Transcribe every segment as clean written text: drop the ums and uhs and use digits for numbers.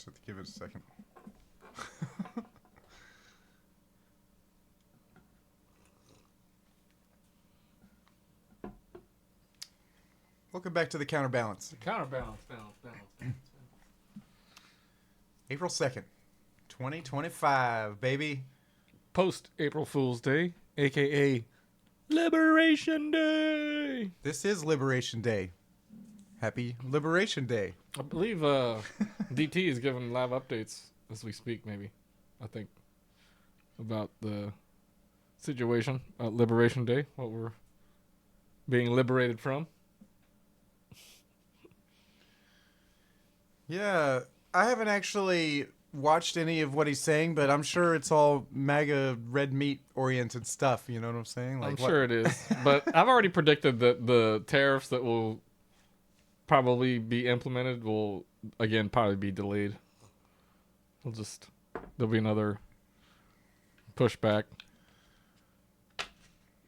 Just have to give it a second. Welcome back to the CounterBalance. Balance. April 2nd, 2025, baby. Post April Fool's Day, aka Liberation Day. This is Liberation Day. Happy Liberation Day. I believe DT is giving live updates as we speak, maybe. I think. About the situation at Liberation Day, what we're being liberated from. Yeah, I haven't actually watched any of what he's saying, but I'm sure it's all MAGA red meat oriented stuff. You know what I'm saying? Like, I'm sure it is. But I've already predicted that the tariffs that will probably be implemented will, again, probably be delayed. There'll be another pushback.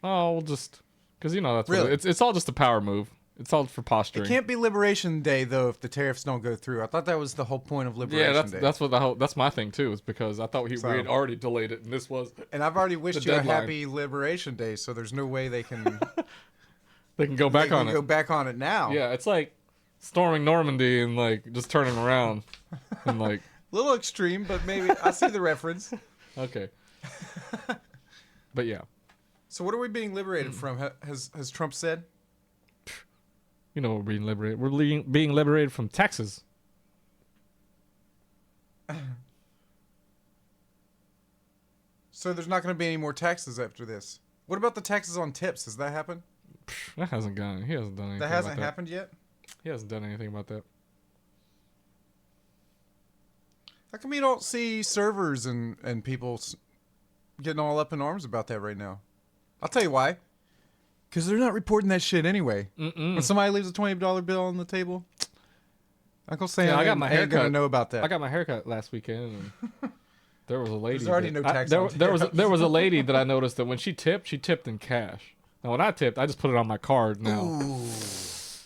Because, that's really? what it's all just a power move. It's all for posturing. It can't be Liberation Day though if the tariffs don't go through. I thought that was the whole point of Liberation Day. Yeah, that's my thing too. Is because I thought we had already delayed it, and this was. And I've already wished you a happy Liberation Day, so there's no way they can. They can go back on it. Go back on it now. Yeah, it's like storming Normandy and like just turning around and like. A little extreme, but maybe I see the reference. Okay. But yeah. So what are we being liberated from? Has Trump said? You know, we're being liberated. We're being liberated from taxes. So there's not going to be any more taxes after this. What about the taxes on tips? Has that happened? That hasn't gone. He hasn't done anything. That hasn't happened yet? He hasn't done anything about that. How come you don't see servers and people getting all up in arms about that right now? I'll tell you why. Because they're not reporting that shit anyway. When somebody leaves a $20 bill on the table, Uncle Sam I got my haircut. ain't going to know about that. I got my haircut last weekend, and there was a lady. There's already no tax on there was a lady that I noticed that when she tipped in cash. Now, when I tipped, I just put it on my card now. Ooh.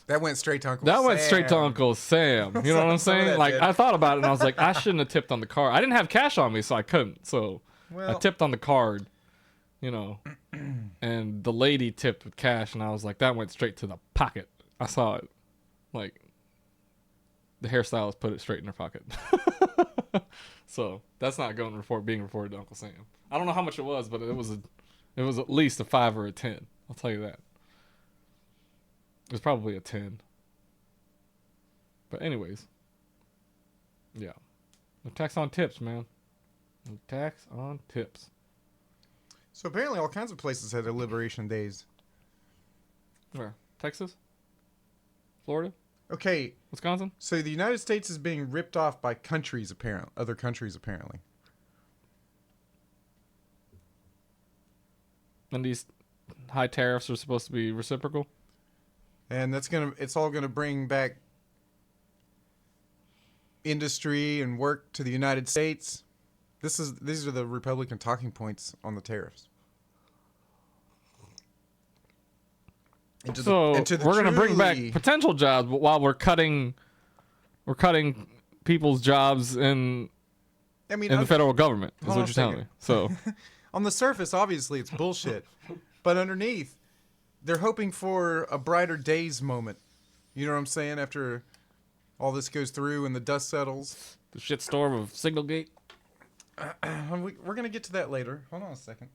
That went straight to Uncle Sam. That went straight to Uncle Sam. You know what I'm saying? Like, I thought about it, and I was like, I shouldn't have tipped on the card. I didn't have cash on me, so I couldn't. So I tipped on the card, and the lady tipped with cash, and I was like, that went straight to the pocket. I saw it. Like, the hairstylist put it straight in her pocket. So that's not being reported to Uncle Sam. I don't know how much it was, but it was at least a 5 or a 10. I'll tell you that. It was probably a 10. But anyways. Yeah. No tax on tips, man. No tax on tips. So apparently all kinds of places had their liberation days. Where? Texas? Florida? Okay. Wisconsin? So the United States is being ripped off by countries, other countries, apparently. And these high tariffs are supposed to be reciprocal? And it's all gonna bring back industry and work to the United States. These are the Republican talking points on the tariffs. We're gonna bring back potential jobs while we're cutting people's jobs in the federal government. Is what you're telling me. So on the surface, obviously it's bullshit, but underneath, they're hoping for a brighter days moment. You know what I'm saying? After all this goes through and the dust settles. The shitstorm of Signalgate. We're going to get to that later. Hold on a second.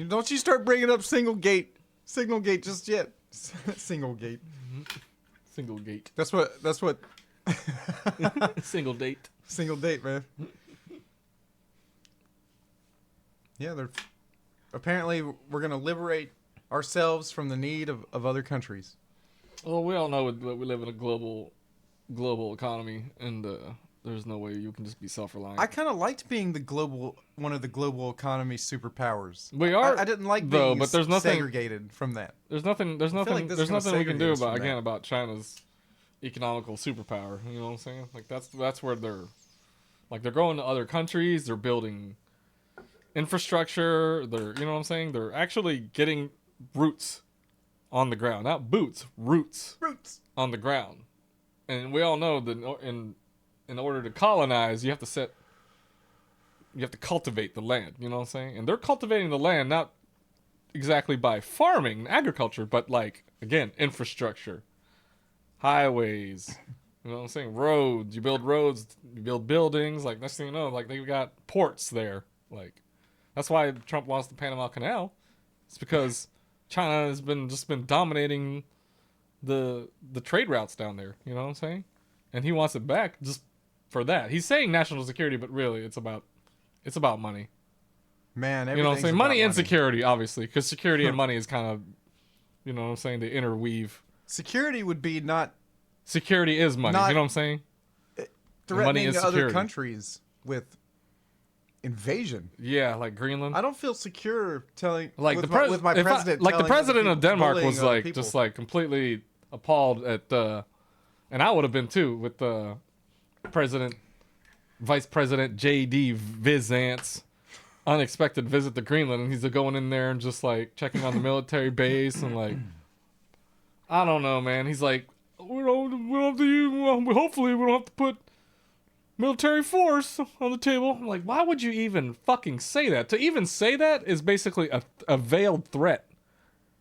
Don't you start bringing up Signalgate just yet. Signalgate. Signalgate. That's what. Single date. Single date, man. Yeah, apparently we're going to liberate ourselves from the need of other countries. Well, we all know that we live in a global economy, and there's no way you can just be self-reliant. I kind of liked being one of the global economy superpowers. We are. I didn't like being but there's nothing segregated from that. There's nothing we can do about China's economical superpower. You know what I'm saying? Like that's where they're going to other countries. They're building infrastructure. You know what I'm saying? They're actually getting roots on the ground, not boots, roots Roots. on the ground. And we all know that in order to colonize, you have to cultivate the land. You know what I'm saying? And they're cultivating the land not exactly by farming, agriculture, but like, again, infrastructure, highways. You know what I'm saying? Roads. You build roads. You build buildings. Like, next thing you know, like, they've got ports there. Like, that's why Trump wants the Panama Canal. It's because China has been dominating the trade routes down there. You know what I'm saying? And he wants it back just for that. He's saying national security, but really, it's about money. Man, you know what I'm saying? about Money and security, obviously, because security and money is kind of, you know what I'm saying? They interweave. Security would be not. Security is money. You know what I'm saying? Threatening other countries with invasion. Yeah, like Greenland. I don't feel secure telling like with the my president. Like the president of Denmark bullying was like people. just like completely appalled at and I would have been too with the Vice President J.D. Vizant's unexpected visit to Greenland, and he's going in there and just like checking on the military base and like, I don't know, man. He's like, we don't have to. Hopefully, we don't have to put military force on the table. I'm like, why would you even fucking say that? To even say that is basically a veiled threat.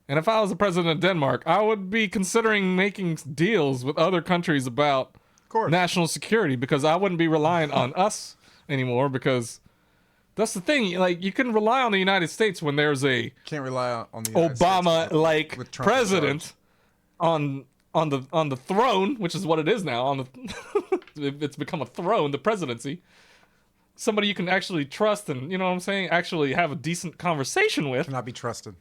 And if I was the president of Denmark, I would be considering making deals with other countries about national security, because I wouldn't be reliant on us anymore, because that's the thing. Like, you can rely on the United States when there's a can't rely on the United Obama-like with Trump president on the throne, which is what it is now. It's become a throne, the presidency. Somebody you can actually trust and, you know what I'm saying, actually have a decent conversation with. Cannot be trusted.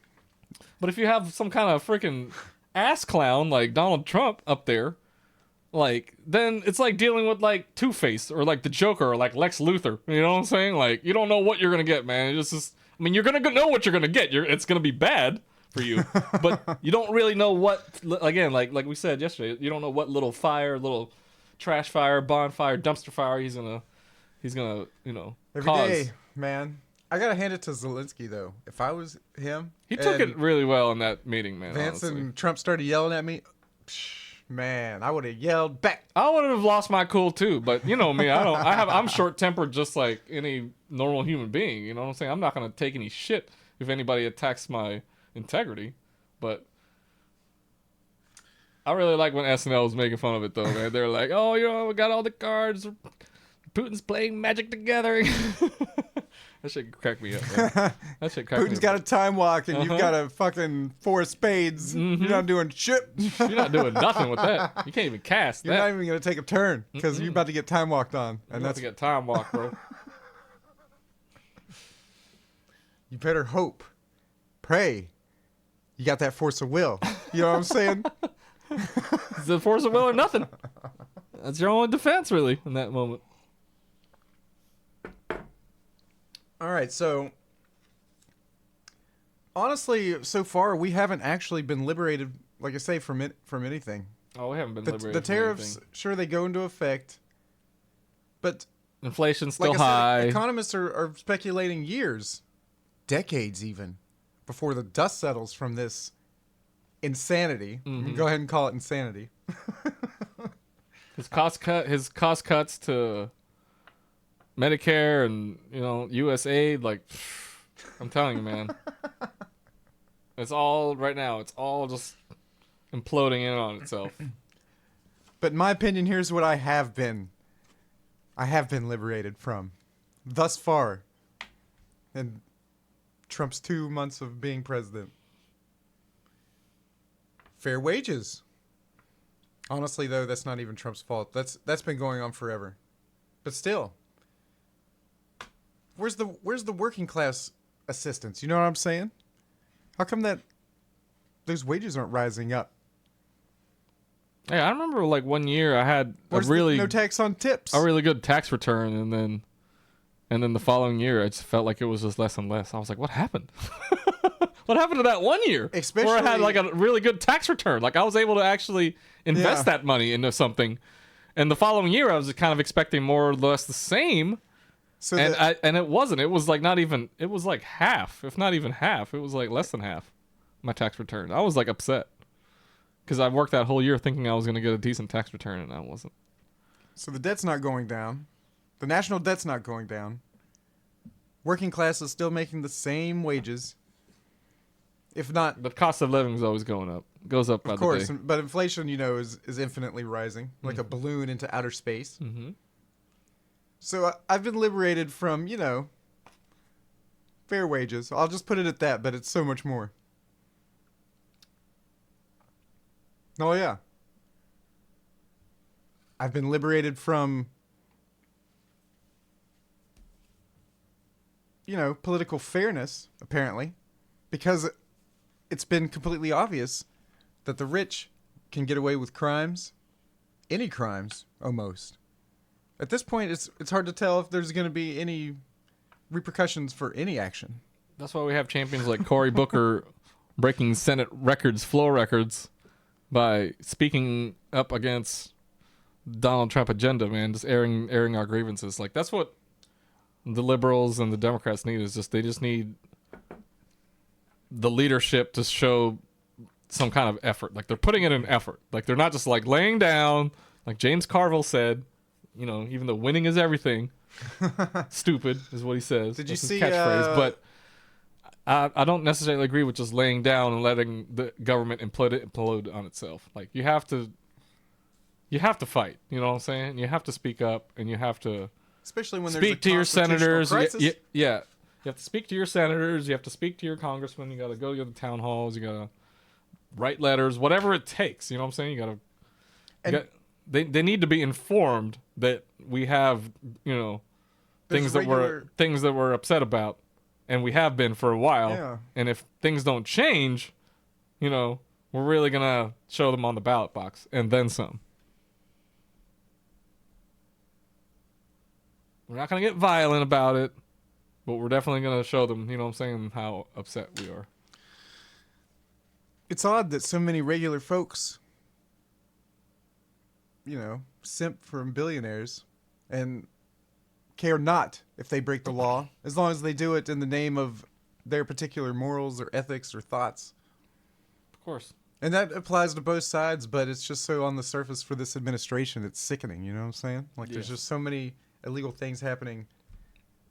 But if you have some kind of freaking ass clown like Donald Trump up there, like, then it's like dealing with like Two-Face or like the Joker or like Lex Luthor. You know what I'm saying? Like, you don't know what you're gonna get, man. It's just, I mean, you're gonna know what you're gonna get. It's gonna be bad for you, but you don't really know what. Again, like we said yesterday, you don't know what little trash fire, bonfire, dumpster fire he's gonna Every cause. day, man. I gotta hand it to Zelensky though. If I was him, He took it really well in that meeting, man. Vance honestly. and Trump started yelling at me. Man, I would have yelled back. I would have lost my cool too, but you know me, I'm short-tempered just like any normal human being, you know what I'm saying? I'm not going to take any shit if anybody attacks my integrity, but I really like when SNL was making fun of it though, man. They're like, "Oh, you know, we got all the cards. Putin's playing Magic together." That shit cracked me up, man. That shit cracked me up. Putin's got a time walk and you've got a fucking 4 of spades. Mm-hmm. You're not doing shit. You're not doing nothing with that. You can't even cast You're that. not even going to take a turn because you're about to get time walked on. And that's to get time walk, bro. You better hope. Pray. You got that force of will. You know what I'm saying? It's the force of will or nothing. That's your only defense, really, in that moment. All right, so honestly, so far we haven't actually been liberated, like I say, from anything. Oh, we haven't been liberated. The tariffs, sure, they go into effect, but inflation's still like I high. said, economists are speculating years, decades even, before the dust settles from this insanity. Mm-hmm. Go ahead and call it insanity. His cost cuts to Medicare and, you know, US aid, like, I'm telling you, man. It's all right now. It's all just imploding in on itself. But in my opinion, here's what I have been liberated from thus far in Trump's 2 months of being president. Fair wages. Honestly, though, that's not even Trump's fault. That's been going on forever. But still, where's the working class assistance? You know what I'm saying? How come that those wages aren't rising up? Hey, I remember like one year I had no tax on tips. a really good tax return, and then the following year I just felt like it was just less and less. I was like, what happened? What happened to that 1 year? Especially where I had like a really good tax return. Like I was able to actually invest that money into something. And the following year I was kind of expecting more or less the same. So and it wasn't. It was like not even. It was like half, if not even half. It was like less than half. My tax return. I was like upset. because I worked that whole year thinking I was going to get a decent tax return, and I wasn't. So the debt's not going down. The national debt's not going down. Working class is still making the same wages. If not, The cost of living is always going up. It goes up by of course, the day. but inflation, is infinitely rising, like a balloon into outer space. Mm-hmm. So I've been liberated from, fair wages. I'll just put it at that, but it's so much more. Oh, yeah. I've been liberated from, political fairness, apparently, because it's been completely obvious that the rich can get away with crimes, any crimes, almost. At this point, it's hard to tell if there's going to be any repercussions for any action. That's why we have champions like Cory Booker breaking Senate records, floor records, by speaking up against Donald Trump agenda, man, just airing our grievances. Like, that's what the liberals and the Democrats need, is they just need the leadership to show some kind of effort. Like, they're putting in an effort. Like, they're not just like laying down, like James Carville said, even though winning is everything. Stupid is what he says. Did you That's his see catchphrase? But I don't necessarily agree with just laying down and letting the government implode on itself. Like, you have to fight. You know what I'm saying? You have to speak up, and you have to especially when there's speak to your senators. crisis. Yeah, you have to speak to your senators. You have to speak to your congressmen. You got to go to the town halls. You got to write letters, whatever it takes. You know what I'm saying? You got to. They need to be informed that we have things that we're upset about, and we have been for a while. Yeah. And if things don't change, we're really gonna show them on the ballot box and then some. We're not gonna get violent about it, but we're definitely gonna show them, how upset we are. It's odd that so many regular folks, simp from billionaires and care not if they break the law, as long as they do it in the name of their particular morals or ethics or thoughts. Of course. And that applies to both sides, but it's just so on the surface for this administration, it's sickening, you know what I'm saying? Like, there's just so many illegal things happening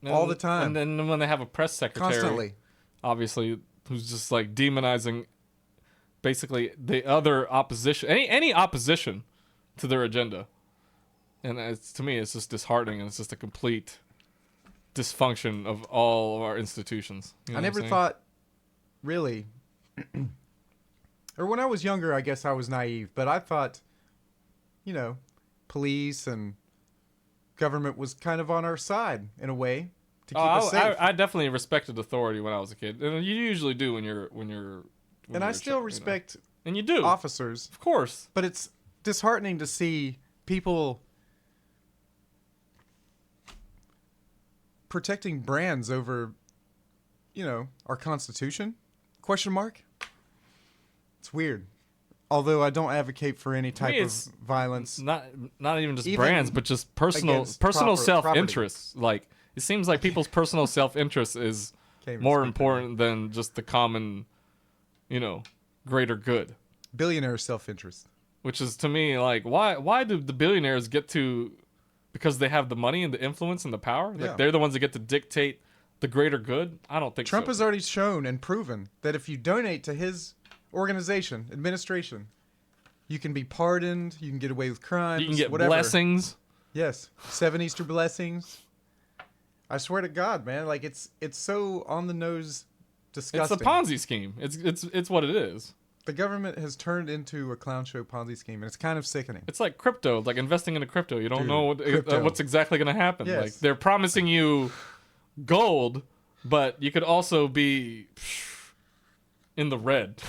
all the time. And then when they have a press secretary, constantly, obviously, who's just like demonizing basically the other opposition, any opposition to their agenda. And to me, it's just disheartening, and it's just a complete dysfunction of all of our institutions. You know I never thought, really, or when I was younger, I guess I was naive, but I thought, police and government was kind of on our side in a way to keep us safe. I definitely respected authority when I was a kid, and you usually do when you're. And I still respect and you do officers, of course. But it's disheartening to see people protecting brands over, our Constitution? Question mark? It's weird. Although I don't advocate for any type of violence. Not even just brands, but just personal self-interest. Like, it seems like people's personal self-interest is more important than just the common, greater good. Billionaire self-interest. Which is, to me, like, why do the billionaires get to, because they have the money and the influence and the power? Like, they're the ones that get to dictate the greater good? I don't think Trump so. has already shown and proven that if you donate to his organization, administration, you can be pardoned, you can get away with crimes, you can get whatever. blessings. Yes. 7 Easter blessings. I swear to God, man, like, it's so on the nose disgusting. It's a Ponzi scheme. It's what it is. The government has turned into a clown show Ponzi scheme, and it's kind of sickening. It's like crypto, like investing into crypto. You don't know what's exactly going to happen. Yes. Like, they're promising you gold, but you could also be in the red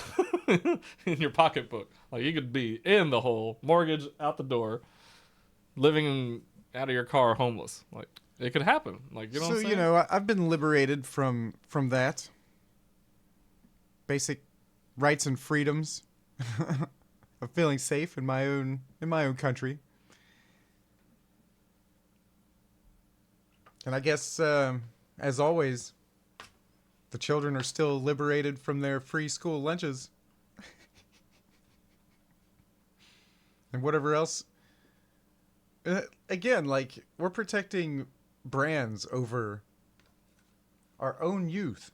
in your pocketbook. Like, you could be in the hole, mortgage out the door, living out of your car, homeless. Like, it could happen. Like, what I'm saying? I've been liberated from that. Basic rights and freedoms of feeling safe in my own country. And I guess, as always, the children are still liberated from their free school lunches. and whatever else. Again, like, we're protecting brands over our own youth.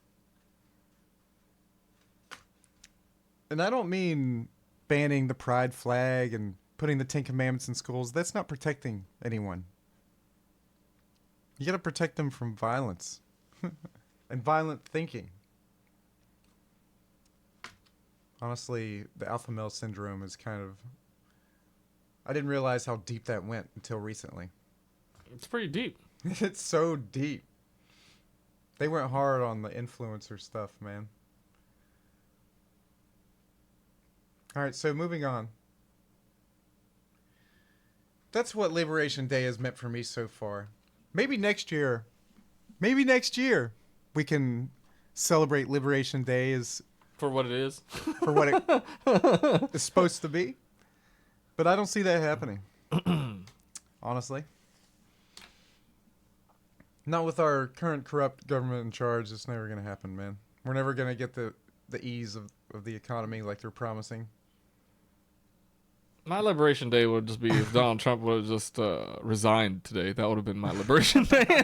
And I don't mean banning the pride flag and putting the Ten Commandments in schools. That's not protecting anyone. You got to protect them from violence and violent thinking. Honestly, the alpha male syndrome is kind of... I didn't realize how deep that went until recently. It's pretty deep. It's so deep. They went hard on the influencer stuff, man. All right, so moving on. That's what Liberation Day has meant for me so far. Maybe next year we can celebrate Liberation Day as For what it is. for what it is supposed to be. But I don't see that happening. Honestly. Not with our current corrupt government in charge. It's never going to happen, man. We're never going to get the ease of the economy like they're promising. My Liberation Day would just be if Donald Trump would have just resigned today. That would have been my Liberation Day.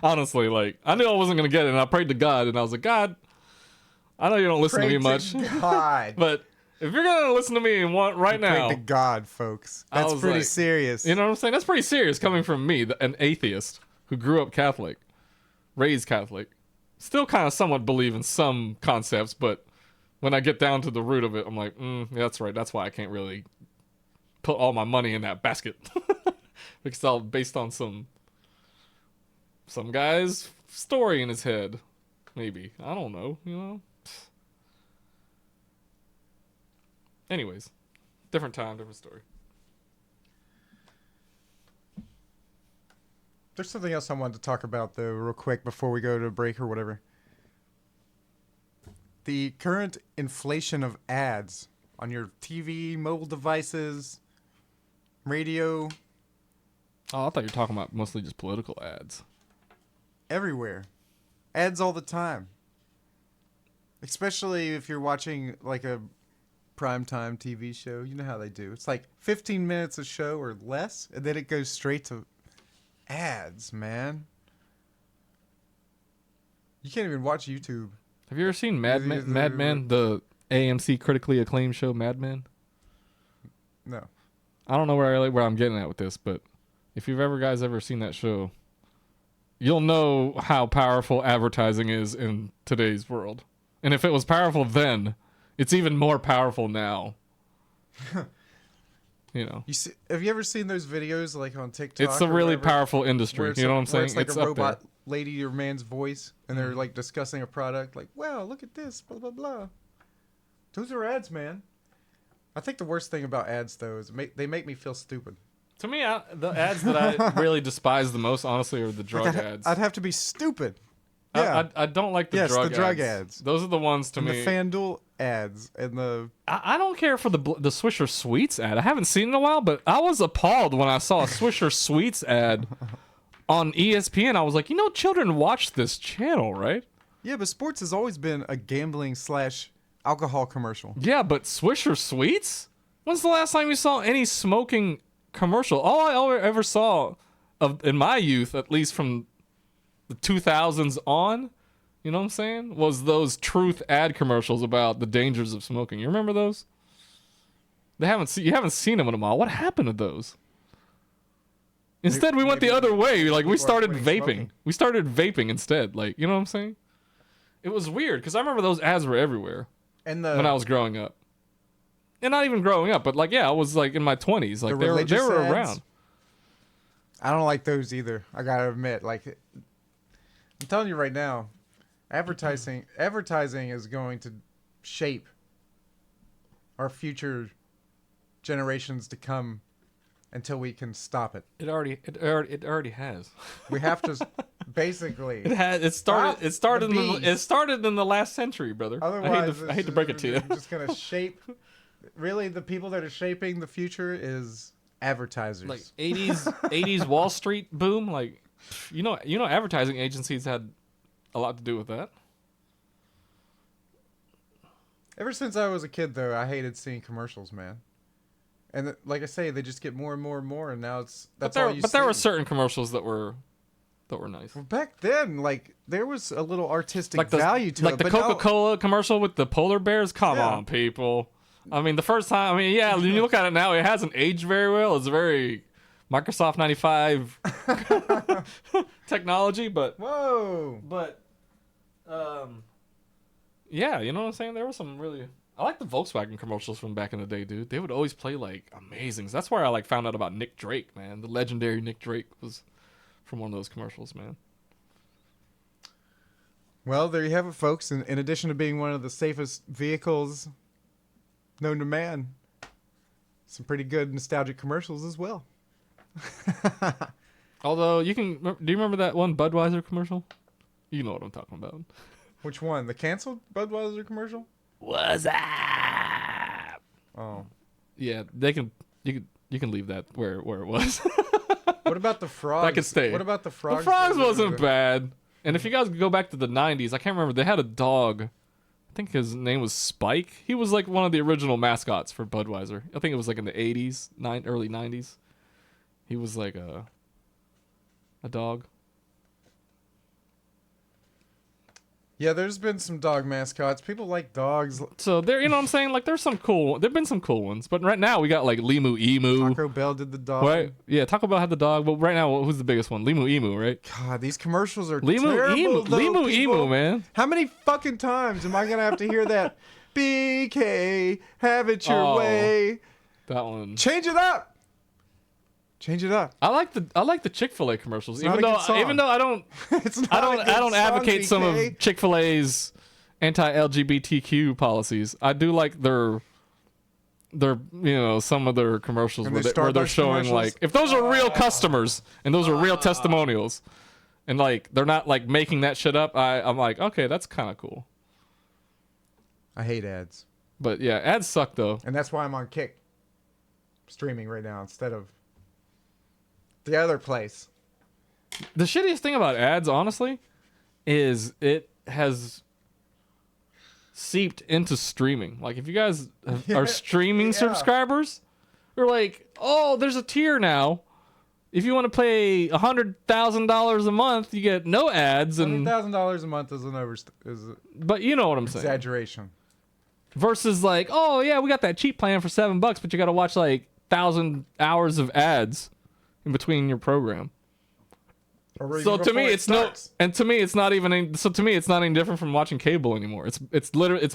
Honestly, like, I knew I wasn't going to get it, and I prayed to God, and I was like, God, I know you don't listen to me much. God. But if you're going to listen to me and want right now. Pray to God, folks. I That's was pretty like, serious. You know what I'm saying? That's pretty serious coming from me, an atheist who grew up Catholic, raised Catholic, still kind of somewhat believe in some concepts, but when I get down to the root of it, I'm like, that's right. That's why I can't really put all my money in that basket. Because it's all based on some guy's story in his head. Maybe. I don't know, you know? Anyways, different time, different story. There's something else I wanted to talk about, though, real quick before we go to a break or whatever. The current inflation of ads on your TV, mobile devices, radio, Oh, I thought you were talking about mostly just political ads. everywhere. Ads all the time. Especially if you're watching like a primetime TV show. You know how they do. It's like 15 minutes a show or less, and then it goes straight to ads, man. You can't even watch YouTube. Have you ever seen Mad Men, the AMC critically acclaimed show Mad Men? No. I don't know where I'm getting at with this, but if you've ever seen that show, you'll know how powerful advertising is in today's world. And if it was powerful then, it's even more powerful now. You know. Have you ever seen those videos like on TikTok? It's a really powerful industry. You know what I'm saying? It's like a up robot there. lady or man's voice, and they're like discussing a product. Like, wow, look at this, blah blah blah. Those are ads, man. I think the worst thing about ads, though, is they make me feel stupid. To me, the ads that I really despise the most, honestly, are the drug ads. I'd have to be stupid. Yeah. I don't like the drug ads. Those are the ones to me. The FanDuel ads and the... I don't care for the Swisher Sweets ad. I haven't seen it in a while, but I was appalled when I saw a Swisher Sweets ad on ESPN. I was like, children watch this channel, right? Yeah, but sports has always been a gambling / alcohol commercial. Yeah, but Swisher Sweets? When's the last time you saw any smoking commercial? All I ever saw in my youth, at least from the 2000s on, you know what I'm saying, was those Truth ad commercials about the dangers of smoking. You remember those? You haven't seen them in a while. What happened to those? Instead, we went the other way. Like, we started vaping. Smoking. We started vaping instead. Like, you know what I'm saying? It was weird because I remember those ads were everywhere when I was growing up. And not even growing up, but like, yeah, I was like in my 20s. Like, they were around. I don't like those either. I gotta admit, like, I'm telling you right now, advertising is going to shape our future generations to come until we can stop it. It already has. We have to basically. It started in the last century, brother. Otherwise, I hate to break it to you. Just gonna shape. Really, the people that are shaping the future is advertisers. Like 80s Wall Street boom. Like, advertising agencies had a lot to do with that. Ever since I was a kid, though, I hated seeing commercials, man. And like I say, they just get more and more and more, and now that's But all you see. there were certain commercials that were nice. Well, back then, like there was a little artistic Like value to it. like the Coca-Cola commercial with the polar bears. Come on, people. I mean, the first time. I mean, yeah. When you look at it now, it hasn't aged very well. It's very Microsoft 95 technology, but Whoa. Yeah, you know what I'm saying? There were some really. I like the Volkswagen commercials from back in the day, dude. They would always play like amazing. That's where I like found out about Nick Drake, man. The legendary Nick Drake was from one of those commercials, man. Well, there you have it, folks. In addition to being one of the safest vehicles known to man, some pretty good nostalgic commercials as well. Although do you remember that one Budweiser commercial? You know what I'm talking about. Which one? The canceled Budweiser commercial? What's up? Oh. Yeah, you can leave that where it was. What about the frogs? That could stay. What about the frogs? The frogs wasn't bad. And if you guys go back to the 90s, I can't remember. They had a dog. I think his name was Spike. He was like one of the original mascots for Budweiser. I think it was like in the 80s, early 90s. He was like a dog. Yeah, there's been some dog mascots. People like dogs. So there, you know what I'm saying? Like there've been some cool ones. But right now we got like Limu Emu. Taco Bell did the dog. Right? Yeah, Taco Bell had the dog, but right now who's the biggest one? Limu Emu, right? God, these commercials are Limu terrible. Emu, Though, Limu people. Emu, man. How many fucking times am I gonna have to hear that? BK, have it your way. That one. Change it up. Change it up. I like the Chick-fil-A commercials, It's not even a good song. though I don't It's not I don't a good advocate song, some BK. of Chick-fil-A's anti-LGBTQ policies. I do like their some of their commercials And where their they're Starbucks showing commercials? like if those are real customers and those are real testimonials and like they're not like making that shit up. I'm like, okay, that's kind of cool. I hate ads. But yeah, ads suck though. And that's why I'm on Kick streaming right now instead of the other place. The shittiest thing about ads, honestly, is it has seeped into streaming. Like, if you guys are streaming subscribers, you're like, oh, there's a tier now. If you want to pay $100,000 a month, you get no ads. And $100,000 a month but you know what I'm saying. Exaggeration. Versus like, oh yeah, we got that cheap plan for $7, but you got to watch like 1,000 hours of ads in between your program. So to me, it's not even any different from watching cable anymore. It's literally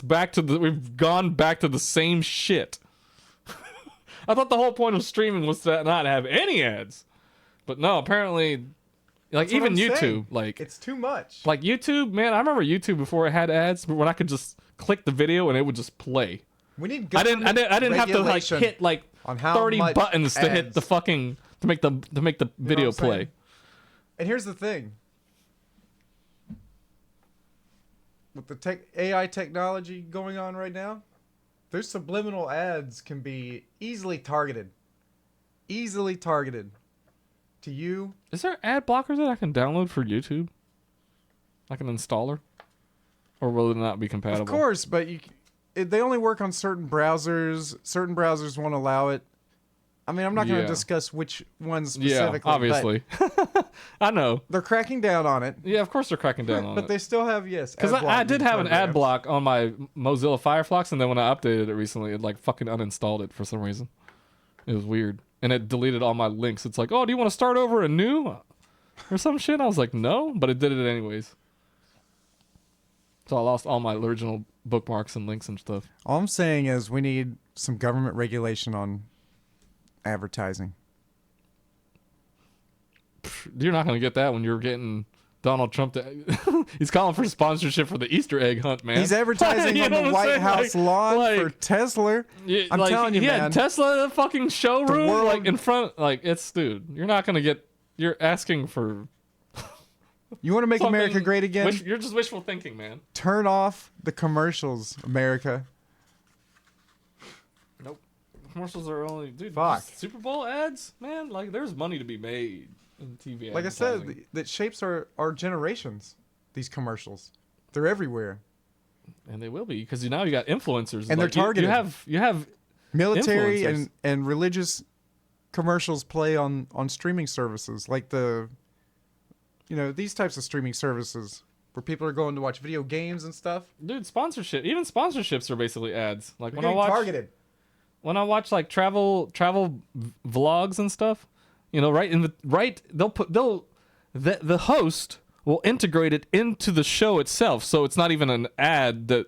we've gone back to the same shit. I thought the whole point of streaming was to not have any ads, but no, apparently, like even YouTube, like it's too much. Like YouTube, man, I remember YouTube before it had ads, but when I could just click the video and it would just play. We need. I didn't have to like hit like on how 30 buttons to hit the fucking to make the video play. And here's the thing. With the AI technology going on right now, there's subliminal ads can be easily targeted. Easily targeted to you. Is there ad blockers that I can download for YouTube? Like an installer? Or will it not be compatible? Of course, but they only work on certain browsers. Certain browsers won't allow it. I mean, I'm not going to discuss which ones specifically. Yeah, obviously. I know. They're cracking down on it. Yeah, of course they're cracking down on it. But they still have, because I did have an ad block on my Mozilla Firefox, and then when I updated it recently, it like fucking uninstalled it for some reason. It was weird. And it deleted all my links. It's like, oh, do you want to start over anew? Or some shit? I was like, no, but it did it anyways. So I lost all my original bookmarks and links and stuff. All I'm saying is we need some government regulation on advertising. You're not going to get that when you're getting Donald Trump he's calling for sponsorship for the Easter egg hunt, man. He's advertising on the White House lawn for Tesla. I'm telling you, man. Tesla the fucking showroom like in front, like it's dude. You're not going to get. You're asking for. You want to make America great again? You're just wishful thinking, man. Turn off the commercials, America. Nope. Commercials are only, dude. Fuck. Super Bowl ads, man. Like, there's money to be made in TV. Like I said, that shapes our generations. These commercials, they're everywhere, and they will be because now you got influencers, and they're targeted. You have Military influencers. and religious commercials play on streaming services like these types of streaming services where people are going to watch video games and stuff. Dude, sponsorship. Even sponsorships are basically ads. Like They're when I getting watch targeted. when I watch like travel vlogs and stuff, the host will integrate it into the show itself, so it's not even an ad that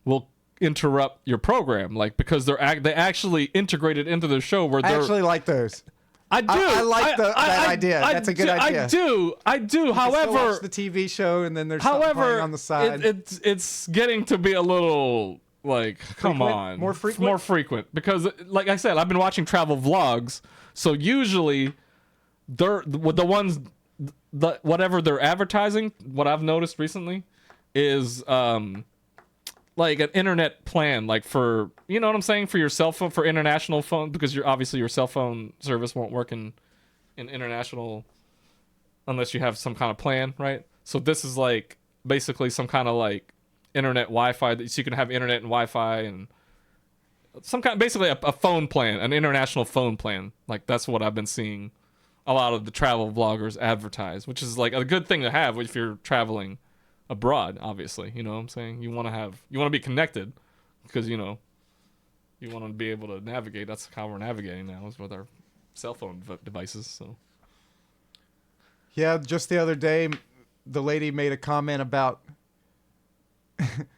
will interrupt your program, like because they actually integrate it into the show where I they're actually like those. I do. I like that idea. That's a good idea. I do. You can still However, watch the TV show and then there's something playing on the side. it's getting to be a little like, come Frequent? on, More frequent? more frequent. Because, like I said, I've been watching travel vlogs, so usually they're the ones, whatever they're advertising. What I've noticed recently is like an internet plan, like for, you know what I'm saying, for your cell phone, for international phone, because obviously your cell phone service won't work in international unless you have some kind of plan, right? So this is like basically some kind of like internet Wi-Fi so you can have internet and Wi-Fi and some kind, basically a phone plan, an international phone plan. Like that's what I've been seeing a lot of the travel vloggers advertise, which is like a good thing to have if you're traveling abroad. Obviously, you know what I'm saying, you want to be connected because you want to be able to navigate. That's how we're navigating now, is with our cell phone devices. So yeah, just the other day the lady made a comment about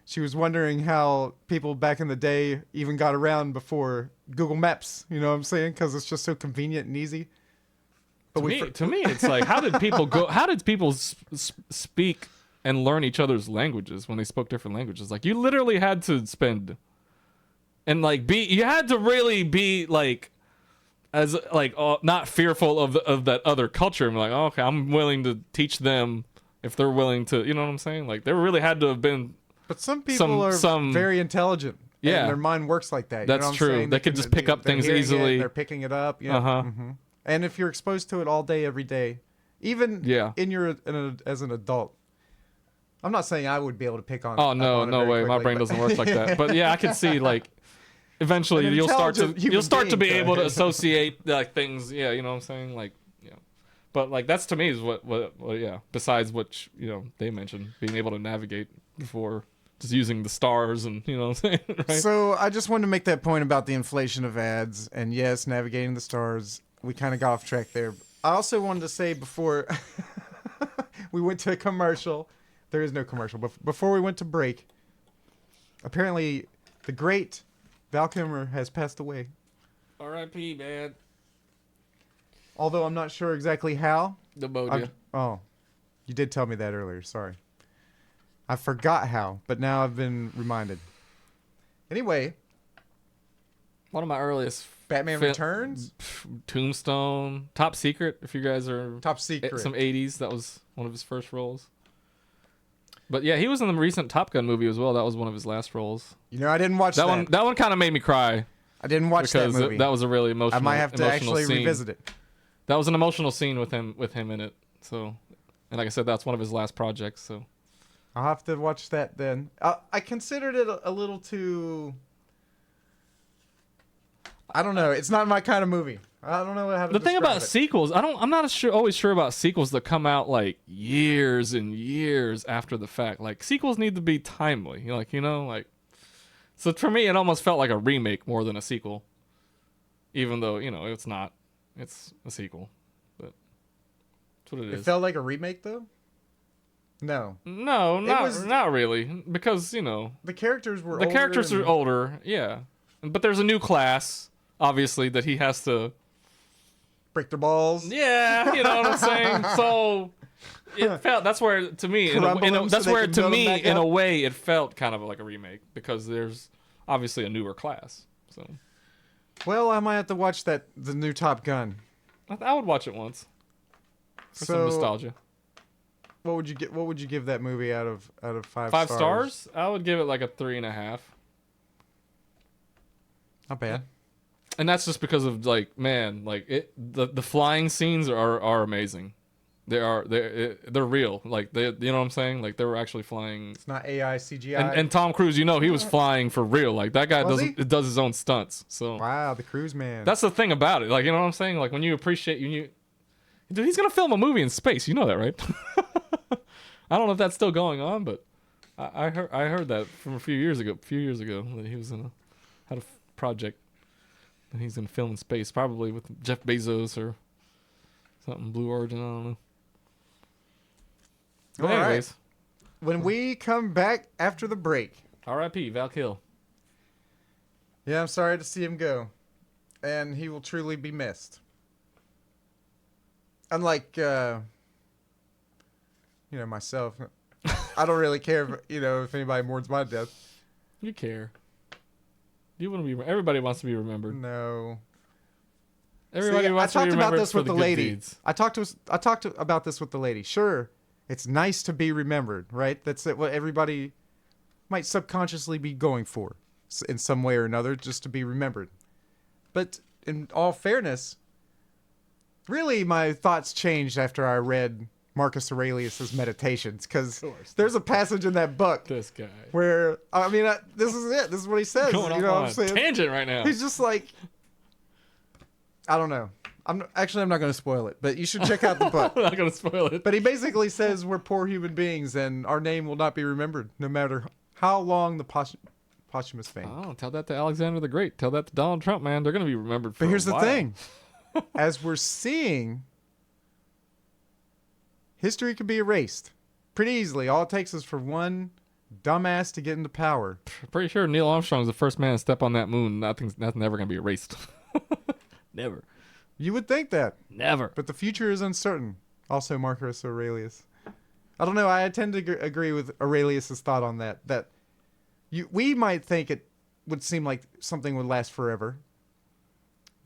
she was wondering how people back in the day even got around before Google Maps, you know what I'm saying, because it's just so convenient and easy. But to me it's like, how did people speak and learn each other's languages when they spoke different languages? Like, you literally had to spend and like you had to really be like, as like not fearful of that other culture, and be like, oh, okay, I'm willing to teach them if they're willing to, you know what I'm saying? Like, there really had to have been. But some people are very intelligent. Yeah, and their mind works like that. That's true. They could just pick up things easily. They're picking it up. Yeah. Mm-hmm. And if you're exposed to it all day, every day, even as an adult, I'm not saying I would be able to pick on. Oh no way, my brain doesn't work like that. But yeah, I can see like eventually you'll start to be able to associate like things. Yeah, you know what I'm saying, like. But like, that's to me is what yeah. Besides what they mentioned, being able to navigate before just using the stars, and you know what I'm saying. Right? So I just wanted to make that point about the inflation of ads, and yes, navigating the stars. We kind of got off track there. I also wanted to say before we went to a commercial, there is no commercial, but before we went to break, apparently the great Val Kilmer has passed away. R.I.P. man. Although I'm not sure exactly how. Pneumonia. Oh, you did tell me that earlier. Sorry. I forgot how, but now I've been reminded. Anyway. One of my earliest... Batman Returns? Tombstone. Top Secret, if you guys are... Top Secret. Some 80s. That was one of his first roles. But yeah, he was in the recent Top Gun movie as well. That was one of his last roles. I didn't watch that. That one kind of made me cry. I didn't watch that movie. That was a really emotional I might have to actually scene. revisit it. That was an emotional scene with him in it. So, and like I said, that's one of his last projects. So, I'll have to watch that then. I considered it a little too. I don't know. It's not my kind of movie. I don't know how to. The thing about sequels, I'm not always sure about sequels that come out like years and years after the fact. Like, sequels need to be timely. So for me, it almost felt like a remake more than a sequel. Even though it's not. It's a sequel, but that's what it is. It felt like a remake, though? No, not really, because the characters were older, yeah, but there's a new class, obviously, that he has to break their balls. Yeah, you know what I'm saying. So it felt that's where to me, in a way, it felt kind of like a remake because there's obviously a newer class. So. Well, I might have to watch the new Top Gun. I would watch it once for some nostalgia. What would you give that movie out of 5 stars? 5 stars? I would give it like a 3.5. Not bad. And that's just because of the flying scenes are amazing. they're real. Like you know what I'm saying? Like they were actually flying. It's not AI CGI. And Tom Cruise, he was flying for real. Like that guy does his own stunts. So wow, the cruise man. that's the thing about it. Like you know what I'm saying? Like when you appreciate dude, he's gonna film a movie in space. You know that, right? I don't know if that's still going on, but I heard that from a few years ago that he was had a project that he's gonna film in space, probably with Jeff Bezos or something, Blue Origin. I don't know. But anyways, when we come back after the break, R.I.P. Val Kill. Yeah, I'm sorry to see him go, and he will truly be missed. Unlike, myself, I don't really care if anybody mourns my death. You care. You want to be. Everybody wants to be remembered. No. Everybody wants to be remembered for the good deeds. I talked about this with the lady. Sure, it's nice to be remembered, right? That's what everybody might subconsciously be going for in some way or another, just to be remembered. But in all fairness, really my thoughts changed after I read Marcus Aurelius's Meditations, because there's a passage in that book this guy where this is it. This is what he says. Going you know on what I'm saying? Tangent right now. He's just like, I don't know. I'm not going to spoil it, but you should check out the book. I'm not going to spoil it. But he basically says we're poor human beings and our name will not be remembered no matter how long the posthumous fame. Oh, tell that to Alexander the Great. Tell that to Donald Trump, man. They're going to be remembered for But here's a while. the thing. As we're seeing, history can be erased pretty easily. All it takes is for one dumbass to get into power. Pretty sure Neil Armstrong's the first man to step on that moon. That's never going to be erased. Never. You would think that. Never. But the future is uncertain. Also, Marcus Aurelius. I don't know. I tend to agree with Aurelius's thought on that. That we might think it would seem like something would last forever.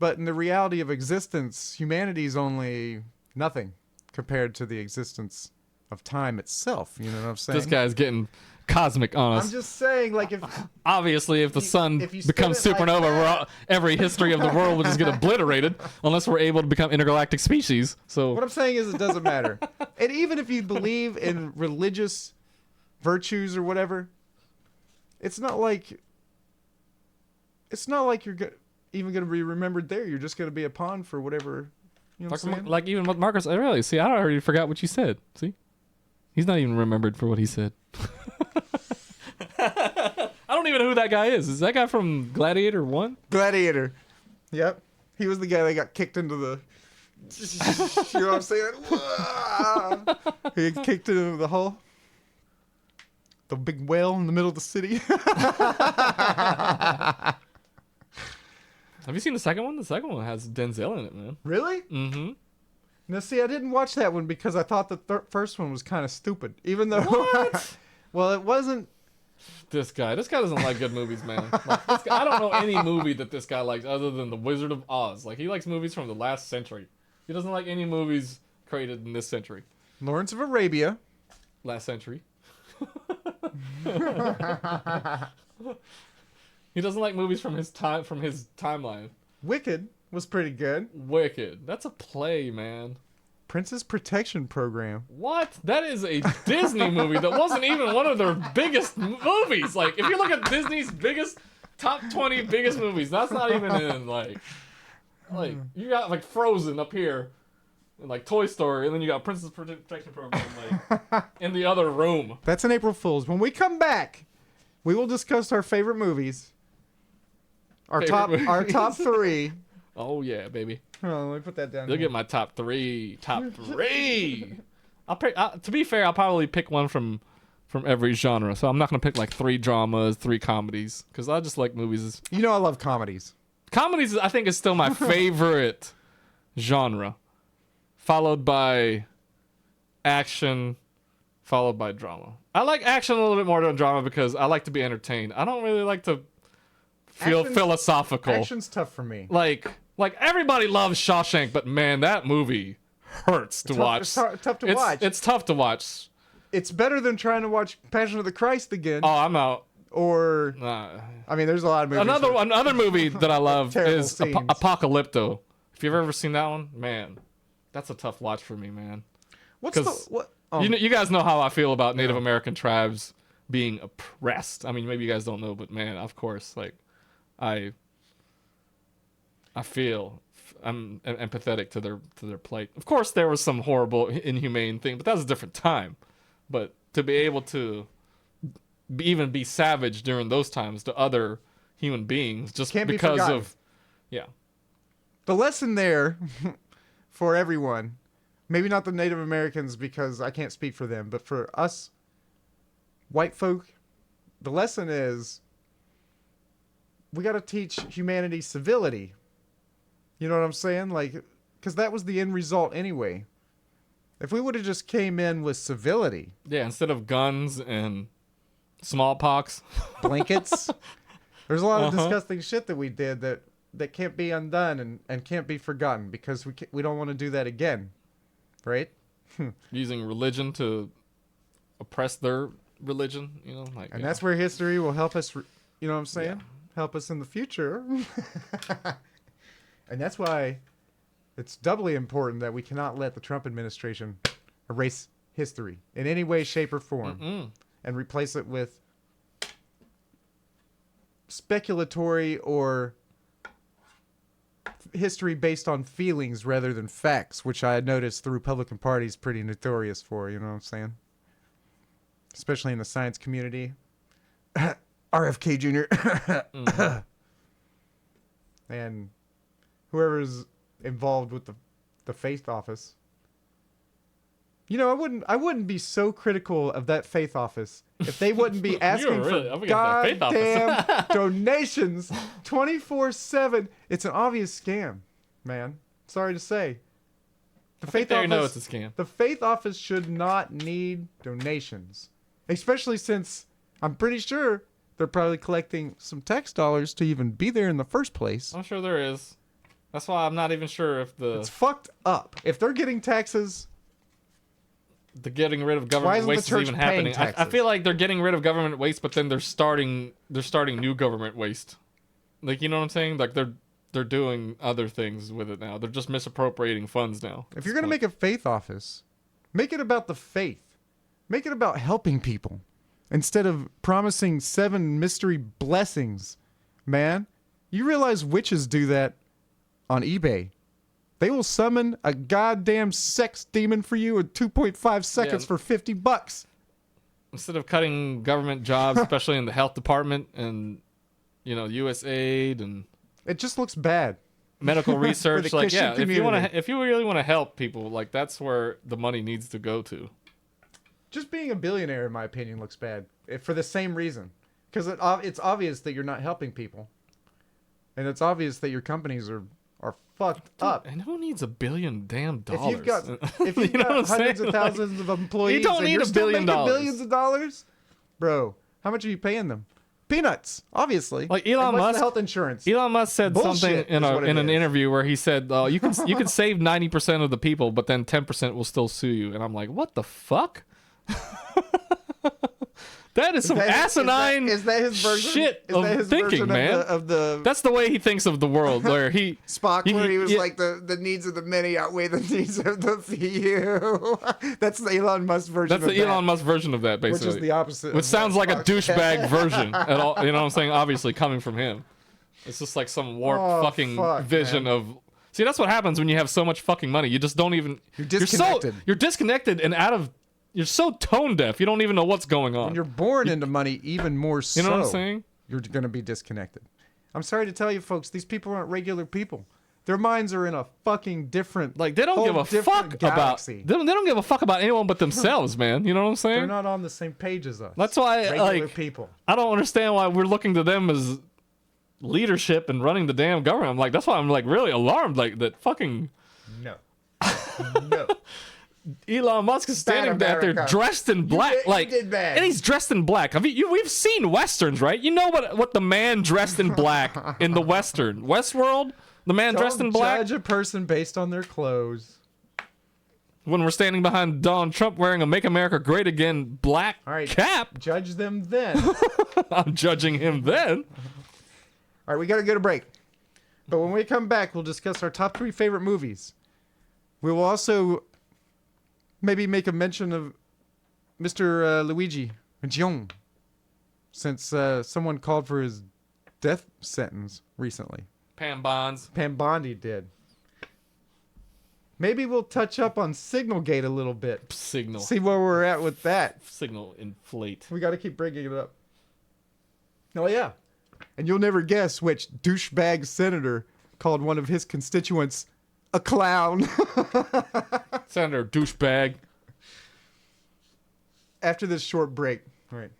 But in the reality of existence, humanity is only nothing compared to the existence of time itself. You know what I'm saying? This guy's getting cosmic on us. I'm just saying, like, if the sun becomes spin it like supernova, every history of the world will just get obliterated unless we're able to become intergalactic species. So what I'm saying is it doesn't matter. And even if you believe in religious virtues or whatever, it's not like you're even going to be remembered there. You're just going to be a pawn for whatever. You know what I'm saying? Like even with Marcus Aurelius. See, I already forgot what you said. See? He's not even remembered for what he said. I don't even know who that guy is. Is that guy from Gladiator 1? Gladiator. Yep. He was the guy that got kicked into the... You know what I'm saying? He got kicked into the hole. The big whale in the middle of the city. Have you seen the second one? The second one has Denzel in it, man. Really? Mm-hmm. Now, see, I didn't watch that one because I thought the first one was kind of stupid. Even though... What? Well, it wasn't... This guy doesn't like good movies, man. Like, this guy, I don't know any movie that this guy likes other than The Wizard of Oz. Like, he likes movies from the last century. He doesn't like any movies created in this century. Lawrence of Arabia. Last century. He doesn't like movies from his timeline. Wicked was pretty good. Wicked. That's a play, man. Princess Protection Program. What? That is a Disney movie that wasn't even one of their biggest movies. Like, if you look at Disney's top 20 biggest movies, that's not even in, like, you got, like, Frozen up here, and, like, Toy Story, and then you got Princess Protection Program, like, in the other room. That's an April Fool's. When we come back, we will discuss our favorite movies. Our top three. Oh, yeah, baby. Hold on, let me put that down. You'll get my top three. Top three. To be fair, I'll probably pick one from every genre. So I'm not going to pick like 3 dramas, 3 comedies, because I just like movies. You know I love comedies. Comedies, I think, is still my favorite genre, followed by action, followed by drama. I like action a little bit more than drama because I like to be entertained. I don't really like to feel philosophical. Action's tough for me. Like everybody loves Shawshank, but man, that movie hurts to watch. It's tough to watch. It's tough to watch. It's better than trying to watch Passion of the Christ again. Oh, I'm out. Or I mean, there's a lot of movies. Another movie that I love is scenes. Apocalypto. If you've ever seen that one, man, that's a tough watch for me, man. What's the what? You guys know how I feel about Native American tribes being oppressed. I mean, maybe you guys don't know, but man, of course, like I feel I'm empathetic to their plight. Of course, there was some horrible, inhumane thing, but that was a different time. But to be able to even be savage during those times to other human beings just Can't be because forgotten. of The lesson there for everyone, maybe not the Native Americans because I can't speak for them, but for us white folk, the lesson is we got to teach humanity civility. You know what I'm saying? Like, because that was the end result anyway. If we would have just came in with civility, instead of guns and smallpox, blankets, there's a lot of disgusting shit that we did that can't be undone and can't be forgotten because we don't want to do that again, right? using religion to oppress their religion, like, and that's where history will help us. You know what I'm saying? Help us in the future. And that's why it's doubly important that we cannot let the Trump administration erase history in any way, shape, or form and replace it with speculatory or history based on feelings rather than facts, which I noticed the Republican Party is pretty notorious for. You know what I'm saying? Especially in the science community. RFK Jr. And whoever's involved with the faith office. I wouldn't be so critical of that faith office if they wouldn't be asking for goddamn donations 24/7. It's an obvious scam, man. Sorry to say. The faith office, know it's a scam. The faith office should not need donations, especially since I'm pretty sure they're probably collecting some tax dollars to even be there in the first place. I'm sure there is. That's why I'm not even sure if It's fucked up. If they're getting taxes, the getting rid of government waste is even happening. I feel like they're getting rid of government waste, but then they're starting new government waste. Like, you know what I'm saying? Like they're doing other things with it now. They're just misappropriating funds now. If you're gonna make a faith office, make it about the faith. Make it about helping people instead of promising 7 mystery blessings. Man, you realize witches do that on eBay. They will summon a goddamn sex demon for you in 2.5 seconds for $50. Instead of cutting government jobs, especially in the health department and USAID and it just looks bad. Medical research, like community. if you really want to help people, like that's where the money needs to go to. Just being a billionaire, in my opinion, looks bad for the same reason. Because it's obvious that you're not helping people, and it's obvious that your companies are fucked up. And who needs $1 billion damn dollars? If you've got hundreds of thousands of employees, you don't need $1 billion. Billions of dollars, bro. How much are you paying them? Peanuts, obviously. Like Elon Musk, health insurance. Elon Musk said something in an interview where he said, "You can save 90% of the people, but then 10% will still sue you." And I'm like, what the fuck? That is some asinine is that his version? Shit is that his thinking, version man. Of the That's the way he thinks of the world, where he Spock, where he was like the needs of the many outweigh the needs of the few. That's the Elon Musk version. That's the Elon Musk version of that, basically. Which is the opposite. Which sounds like a douchebag version at all. You know what I'm saying? Obviously, coming from him, it's just like some warped vision of. See, that's what happens when you have so much fucking money. You just don't even. You're disconnected. You're disconnected and out of. You're so tone deaf. You don't even know what's going on. When you're born into money, even more so. You know what I'm saying? You're going to be disconnected. I'm sorry to tell you, folks. These people aren't regular people. Their minds are in a fucking different. Like they don't give a fuck galaxy. about. They don't give a fuck about anyone but themselves, man. You know what I'm saying? They're not on the same page as us. That's why, regular people. I don't understand why we're looking to them as leadership and running the damn government. I'm like, that's why I'm like really alarmed. Like that fucking. No. Elon Musk is standing back there dressed in black, and he's dressed in black. We've seen westerns, right? You know what the man dressed in black in the Westworld, the man dressed in black. Don't judge a person based on their clothes. When we're standing behind Donald Trump wearing a "Make America Great Again" black cap, judge them then. I'm judging him then. All right, we got to go to break, but when we come back, we'll discuss our top 3 favorite movies. We will also maybe make a mention of Mr. Luigi Mangione, since someone called for his death sentence recently. Pam Bonds. Pam Bondi did. Maybe we'll touch up on Signalgate a little bit. Signal. See where we're at with that. Signal inflate. We got to keep bringing it up. Oh, yeah. And you'll never guess which douchebag senator called one of his constituents a clown. Senator douchebag. After this short break. All right.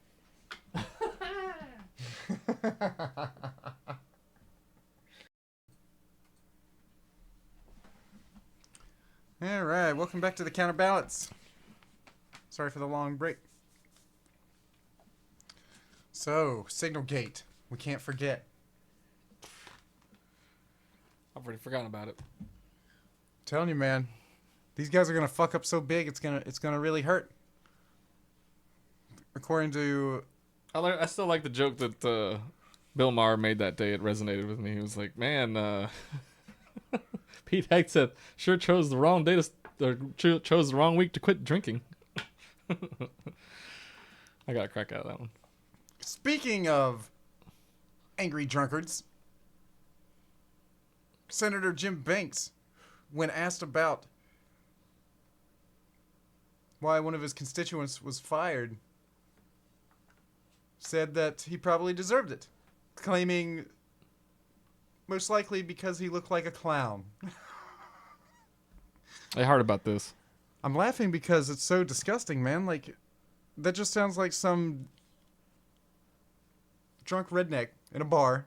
All right. Welcome back to the CounterBalance. Sorry for the long break. So, Signalgate. We can't forget. I've already forgotten about it. I'm telling you, man. These guys are gonna fuck up so big. It's gonna really hurt. According to, I still like the joke that Bill Maher made that day. It resonated with me. He was like, "Man, Pete Hegseth sure chose the wrong day chose the wrong week to quit drinking." I got a crack out of that one. speaking of angry drunkards, Senator Jim Banks, when asked about why one of his constituents was fired, said that he probably deserved it, claiming most likely because he looked like a clown. I heard about this. I'm laughing because it's so disgusting, man. Like, that just sounds like some drunk redneck in a bar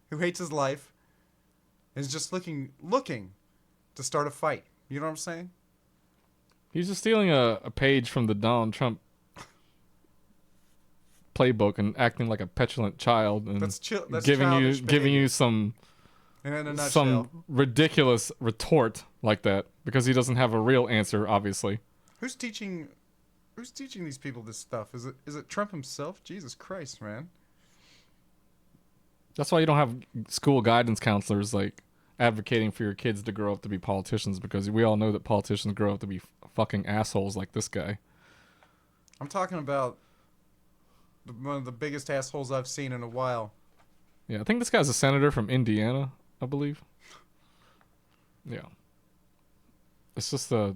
who hates his life and is just looking to start a fight. You know what I'm saying? He's just stealing a page from the Donald Trump playbook and acting like a petulant child and That's giving childish you some and in a nutshell. some ridiculous retort like that because he doesn't have a real answer, obviously. Who's teaching these people this stuff? Is it Trump himself? Jesus Christ, man. That's why you don't have school guidance counselors like advocating for your kids to grow up to be politicians, because we all know that politicians grow up to be fucking assholes like this guy. I'm talking about one of the biggest assholes I've seen in a while. Yeah, I think this guy's a senator from Indiana, I believe. Yeah. It's just a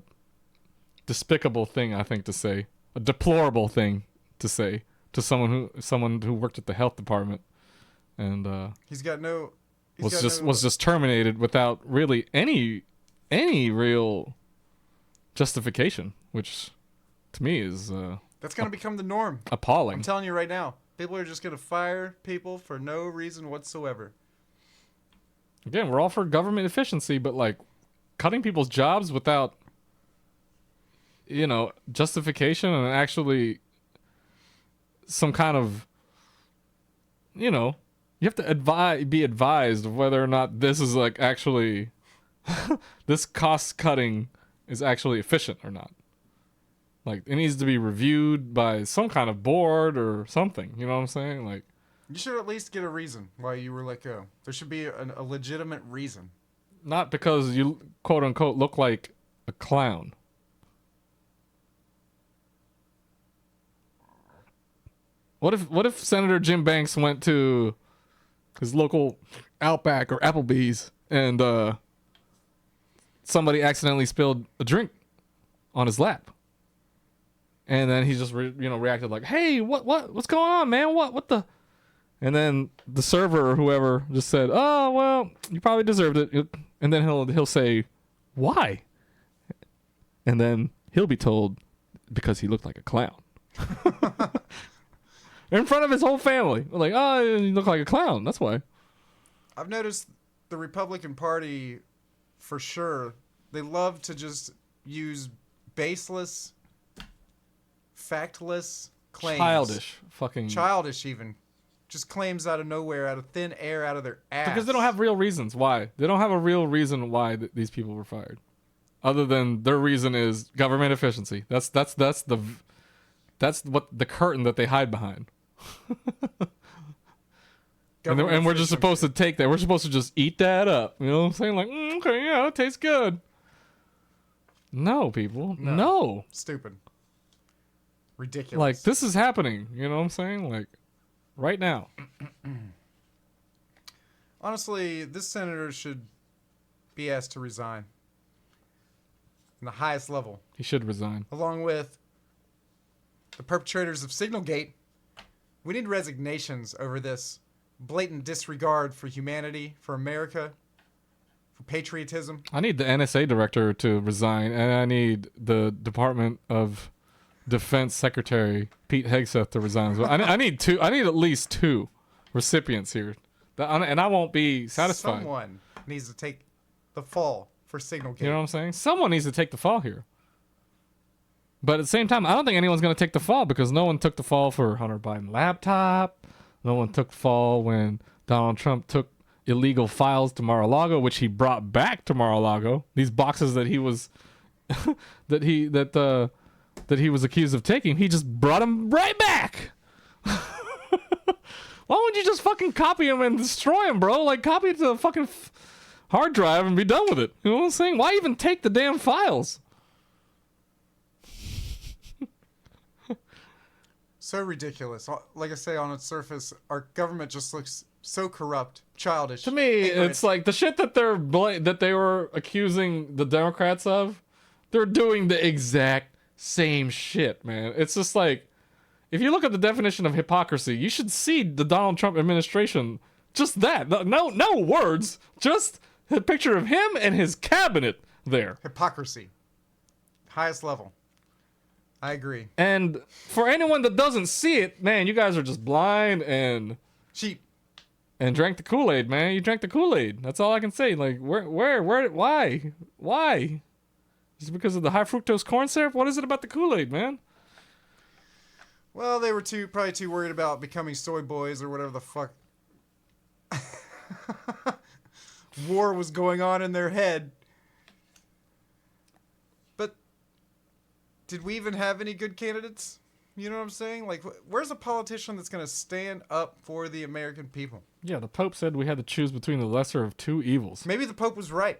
despicable thing, I think, to say. A deplorable thing to say to someone who worked at the health department and was just terminated without really any real justification, which to me is that's going to become the norm. Appalling. I'm telling you right now. People are just going to fire people for no reason whatsoever. Again, we're all for government efficiency, but like cutting people's jobs without justification and actually some kind of, you have to be advised of whether or not this is like actually this cost cutting is actually efficient or not. Like, it needs to be reviewed by some kind of board or something. You know what I'm saying? Like, you should at least get a reason why you were let go. There should be a legitimate reason. Not because you quote unquote look like a clown. What if Senator Jim Banks went to his local Outback or Applebee's and somebody accidentally spilled a drink on his lap? And then he just reacted like, "Hey, what's going on, man? What the?" And then the server or whoever just said, "Oh, well, you probably deserved it." And then he'll say, "Why?" And then he'll be told, "Because he looked like a clown." In front of his whole family. Like, "Oh, you look like a clown. That's why." I've noticed the Republican Party, for sure, they love to just use baseless, factless claims. Childish even. Just claims out of nowhere, out of thin air, out of their ass. Because they don't have real reasons why. They don't have a real reason why these people were fired. Other than their reason is government efficiency. That's what the curtain that they hide behind. And we're just supposed to take that. We're supposed to just eat that up. You know what I'm saying? Like, okay, yeah, it tastes good. No, people. No. Stupid. Ridiculous. Like, this is happening. You know what I'm saying? Like, right now. Honestly, this senator should be asked to resign. In the highest level. He should resign. Along with the perpetrators of Signalgate. We need resignations over this blatant disregard for humanity, for America, for patriotism. I need the NSA director to resign, and I need the Department of Defense Secretary Pete Hegseth to resign as well. I need two. I need at least 2 recipients here, and I won't be satisfied. Someone needs to take the fall for Signalgate. You know what I'm saying? Someone needs to take the fall here. But at the same time, I don't think anyone's going to take the fall because no one took the fall for Hunter Biden laptop. No one took the fall when Donald Trump took illegal files to Mar-a-Lago, which he brought back to Mar-a-Lago. These boxes that he was that he was accused of taking, he just brought them right back. Why wouldn't you just fucking copy them and destroy them, bro? Like, copy it to the fucking hard drive and be done with it. You know what I'm saying? Why even take the damn files? So ridiculous. Like I say, on its surface, our government just looks so corrupt, childish. To me, ignorant. it's like the shit that that they were accusing the Democrats of. They're doing the exact same shit, man. It's just like, if you look at the definition of hypocrisy, you should see the Donald Trump administration. Just that. No words. Just a picture of him and his cabinet there. Hypocrisy. Highest level. I agree. And for anyone that doesn't see it, man, you guys are just blind and cheap. And drank the Kool-Aid, man. You drank the Kool-Aid. That's all I can say. Like, where, why? Is it because of the high fructose corn syrup? What is it about the Kool-Aid, man? Well, they were probably too worried about becoming soy boys or whatever the fuck war was going on in their head. But did we even have any good candidates? You know what I'm saying? Like, where's a politician that's going to stand up for the American people? Yeah, the Pope said we had to choose between the lesser of 2 evils. Maybe the Pope was right.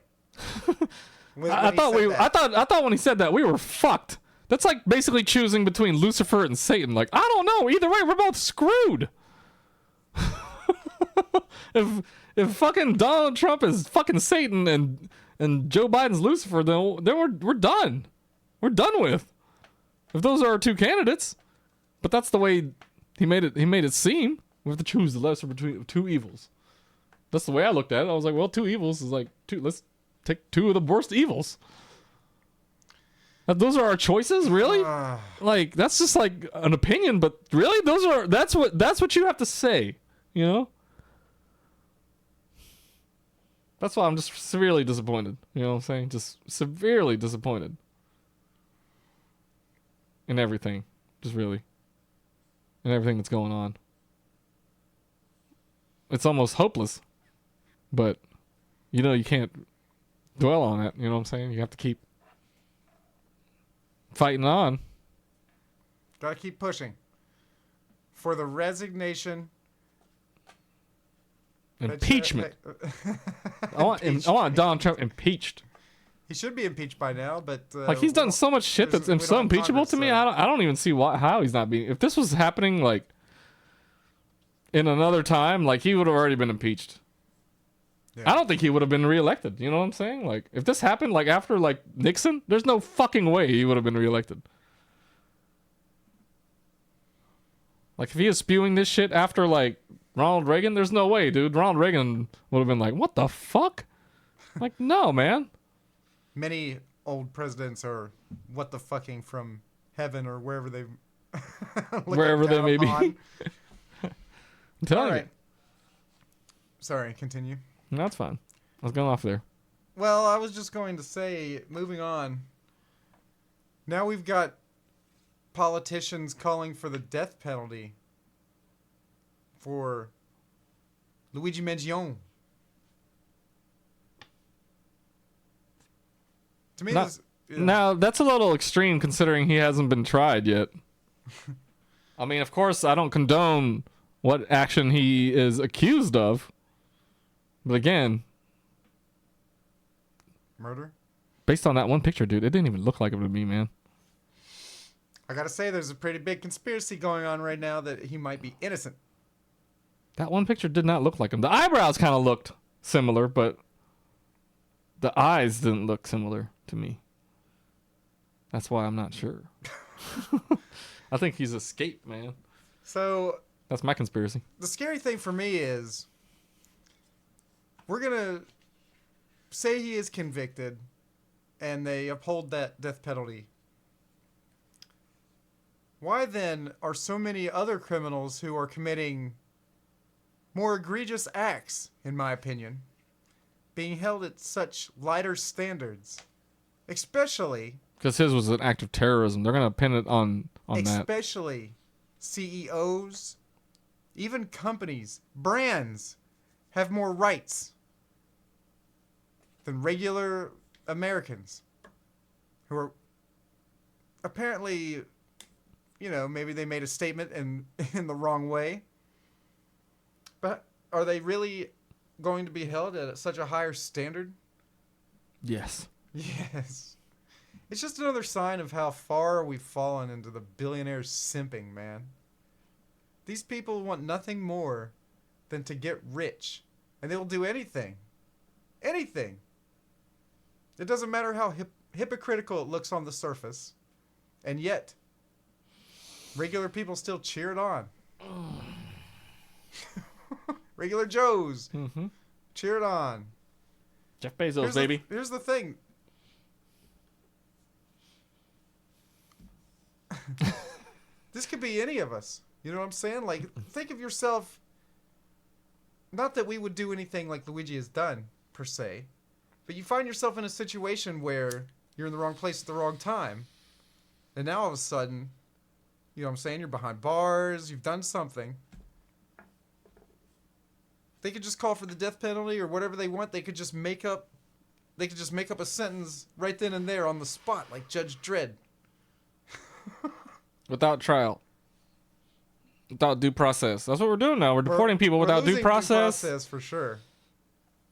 I thought when he said that we were fucked. That's like basically choosing between Lucifer and Satan. Like, I don't know. Either way, we're both screwed. if fucking Donald Trump is fucking Satan and Joe Biden's Lucifer, then we're done. We're done with. If those are our 2 candidates. But that's the way he made it seem. We have to choose the lesser between 2 evils. That's the way I looked at it. I was like, well, 2 evils is like 2. Let's take 2 of the worst evils. Those are our choices, really? Like, that's just like an opinion, but really, that's what you have to say, you know? That's why I'm just severely disappointed. You know what I'm saying? Just severely disappointed in everything. Just really. In everything that's going on. It's almost hopeless. But, you know, you can't dwell on it. You know what I'm saying? You have to keep fighting on. Gotta keep pushing. For the resignation. Impeachment. I want Donald Trump impeached. He should be impeached by now, but like, he's done so much shit that's so impeachable to me. I don't even see how he's not being. If this was happening like in another time, like, he would have already been impeached. Yeah. I don't think he would have been reelected. You know what I'm saying? Like, if this happened like after like Nixon, there's no fucking way he would have been reelected. Like, if he is spewing this shit after like Ronald Reagan, there's no way, dude. Ronald Reagan would have been like, what the fuck? Like, no, man. Many old presidents are what the fucking from heaven or wherever they wherever they may be. I'm telling you. Sorry, continue. No, that's fine. I was going off there. Well, I was just going to say, moving on. Now we've got politicians calling for the death penalty for Luigi Mangione. To me, now that's a little extreme considering he hasn't been tried yet. I mean, of course, I don't condone what action he is accused of. But again, murder? based on that one picture, dude, it didn't even look like him to me, man. I gotta say, there's a pretty big conspiracy going on right now that he might be innocent. That one picture did not look like him. The eyebrows kind of looked similar, but the eyes didn't look similar to me. That's why I'm not sure. I think he's escaped, man. So that's my conspiracy. The scary thing for me is we're going to say he is convicted and they uphold that death penalty. Why then are so many other criminals who are committing more egregious acts, in my opinion, being held at such lighter standards? Especially because his was an act of terrorism. They're going to pin it on that. Especially CEOs, even companies, brands have more rights than regular Americans who are apparently, you know, maybe they made a statement in the wrong way. But are they really going to be held at such a higher standard? Yes. Yes. It's just another sign of how far we've fallen into the billionaires simping, man. These people want nothing more than to get rich. And they will do anything. Anything. It doesn't matter how hypocritical it looks on the surface. And yet, regular people still cheer it on. Regular Joes. Mm-hmm. Cheer it on. Jeff Bezos, baby. Here's the thing. This could be any of us. You know what I'm saying? Like, think of yourself. Not that we would do anything like Luigi has done, per se. But you find yourself in a situation where you're in the wrong place at the wrong time. And now all of a sudden, you know what I'm saying? You're behind bars. You've done something. They could just call for the death penalty or whatever they want. They could just make up a sentence right then and there on the spot, like Judge Dredd. Without trial. Without due process. That's what we're doing now. We're deporting people without due process. Due process for sure.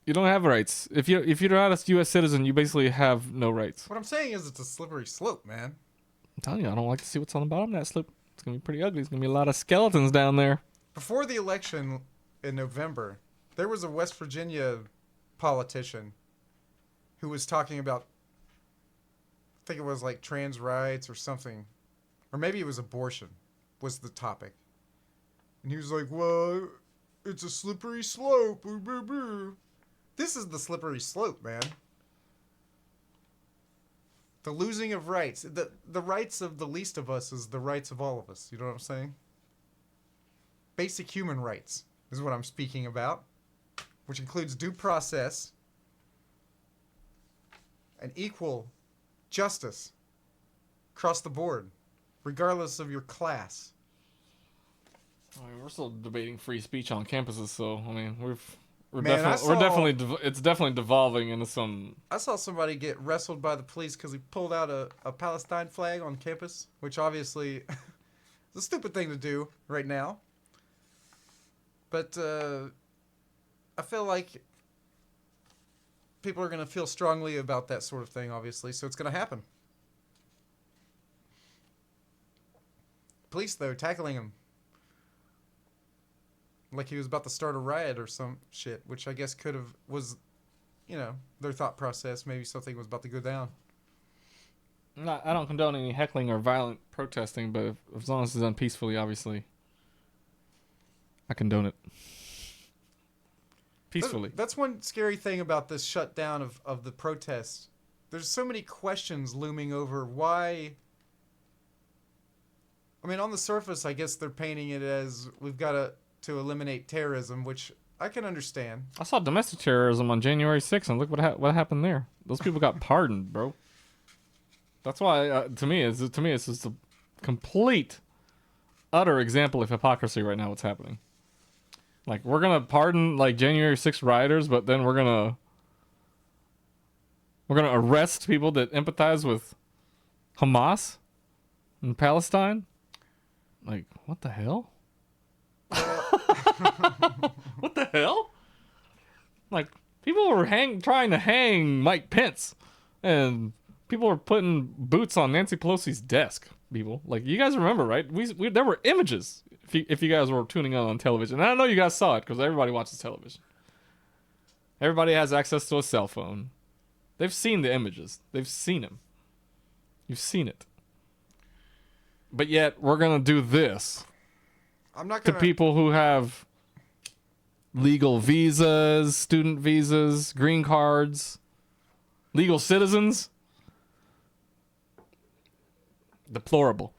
You don't have rights. If you're not a U.S. citizen, you basically have no rights. What I'm saying is it's a slippery slope, man. I'm telling you, I don't like to see what's on the bottom of that slope. It's going to be pretty ugly. There's going to be a lot of skeletons down there. Before the election in November, there was a West Virginia politician who was talking about, I think it was like trans rights or something. Or maybe it was abortion was the topic. And he was like, well, it's a slippery slope. This is the slippery slope, man. The losing of rights. The rights of the least of us is the rights of all of us. You know what I'm saying? Basic human rights is what I'm speaking about, which includes due process and equal justice across the board, regardless of your class. I mean, we're still debating free speech on campuses, so I mean, it's definitely devolving into some. I saw somebody get wrestled by the police because he pulled out a Palestine flag on campus, which obviously is a stupid thing to do right now. But I feel like people are going to feel strongly about that sort of thing, obviously, so it's going to happen. Police, though, tackling him like he was about to start a riot or some shit, which I guess was, you know, their thought process. Maybe something was about to go down. I don't condone any heckling or violent protesting, but as long as it's done peacefully, obviously, I condone it. Peacefully. That's one scary thing about this shutdown of the protests. There's so many questions looming over why. I mean, on the surface, I guess they're painting it as we've got to eliminate terrorism, which I can understand. I saw domestic terrorism on January 6th, and look what happened there. Those people got pardoned, bro. That's why, to me, it's just a complete, utter example of hypocrisy right now. What's happening? Like, we're gonna pardon like January 6th rioters, but then we're gonna arrest people that empathize with Hamas in Palestine. Like, what the hell? What the hell? Like, people were trying to hang Mike Pence and people were putting boots on Nancy Pelosi's desk. People, like, you guys remember, right? We there were images. If you guys were tuning on television, and I know you guys saw it because everybody watches television. Everybody has access to a cell phone. They've seen the images. They've seen them. You've seen it. But yet we're gonna do this I'm not to gonna. people who have legal visas, student visas, green cards, legal citizens. Deplorable.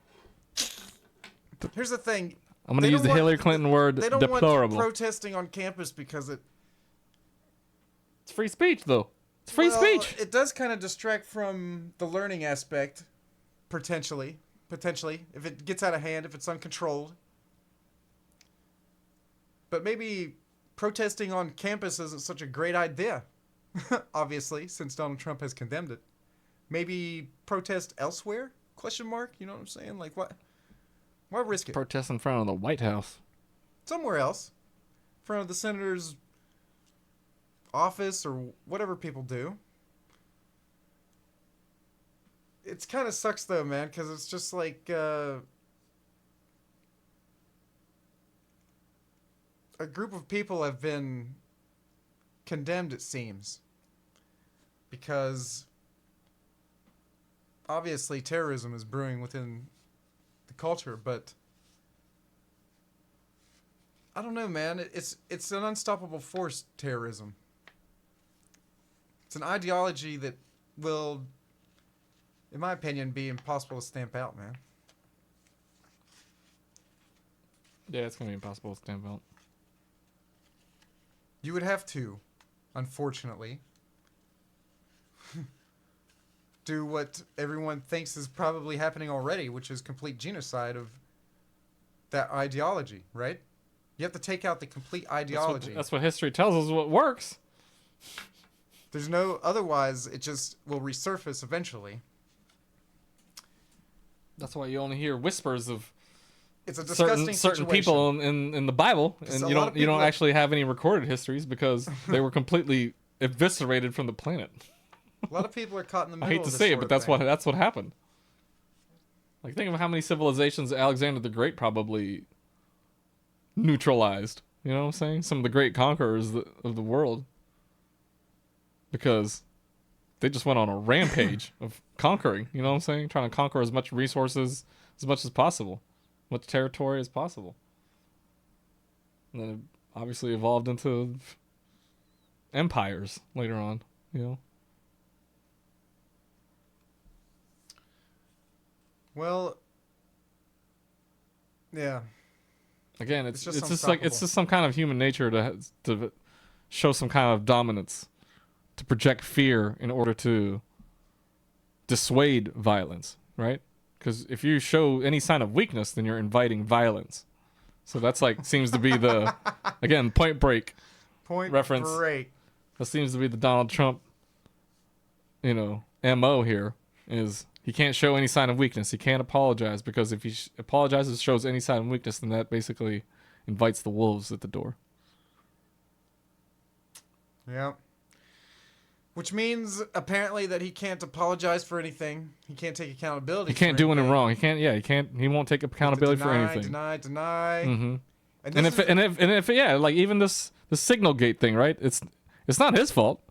Here's the thing. I'm going to use the Hillary Clinton word, They don't deplorable. want protesting on campus because It's free speech, though. It's free speech. It does kind of distract from the learning aspect, potentially, if it gets out of hand, if it's uncontrolled. But maybe protesting on campus isn't such a great idea, obviously, since Donald Trump has condemned it. Maybe protest elsewhere? Question mark? You know what I'm saying? Like, what? Why risk it? Protest in front of the White House. Somewhere else. In front of the senator's office or whatever people do. It's kind of sucks, though, man, because it's just like... a group of people have been condemned, it seems, because obviously terrorism is brewing within the culture, but I don't know, man. It's an unstoppable force, terrorism. It's an ideology that will, in my opinion, be impossible to stamp out, man. Yeah, it's going to be impossible to stamp out. You would have to, unfortunately, do what everyone thinks is probably happening already, which is complete genocide of that ideology, right? You have to take out the complete ideology. That's what history tells us what works. There's no, otherwise it just will resurface eventually. That's why you only hear whispers of It's a disgusting certain situation. people in the Bible, Just and a you lot of don't people- actually have any recorded histories because they were completely eviscerated from the planet. A lot of people are caught in the I middle hate of to this say it, sort but of that's thing. that's what happened. Like, think of how many civilizations Alexander the Great probably neutralized. You know what I'm saying? Some of the great conquerors of the world, because they just went on a rampage of conquering. You know what I'm saying? Trying to conquer as much resources as much as possible, much territory as possible. And then it obviously evolved into empires later on. You know. Well, yeah. Again, it's just like unstoppable. it's just some kind of human nature to show some kind of dominance, to project fear in order to dissuade violence, right? Because if you show any sign of weakness, then you're inviting violence. So that's like seems to be the again Point Break Point reference. Break. That seems to be the Donald Trump, MO here is he can't show any sign of weakness. He can't apologize because if he apologizes, shows any sign of weakness, then that basically invites the wolves at the door. Yeah. Which means apparently that he can't apologize for anything. He can't take accountability. He can't for do anything. anything wrong. He can't. Yeah, he can't. He won't take accountability for anything. Deny. Mm-hmm. And if yeah, like even the Signalgate thing, right? It's not his fault,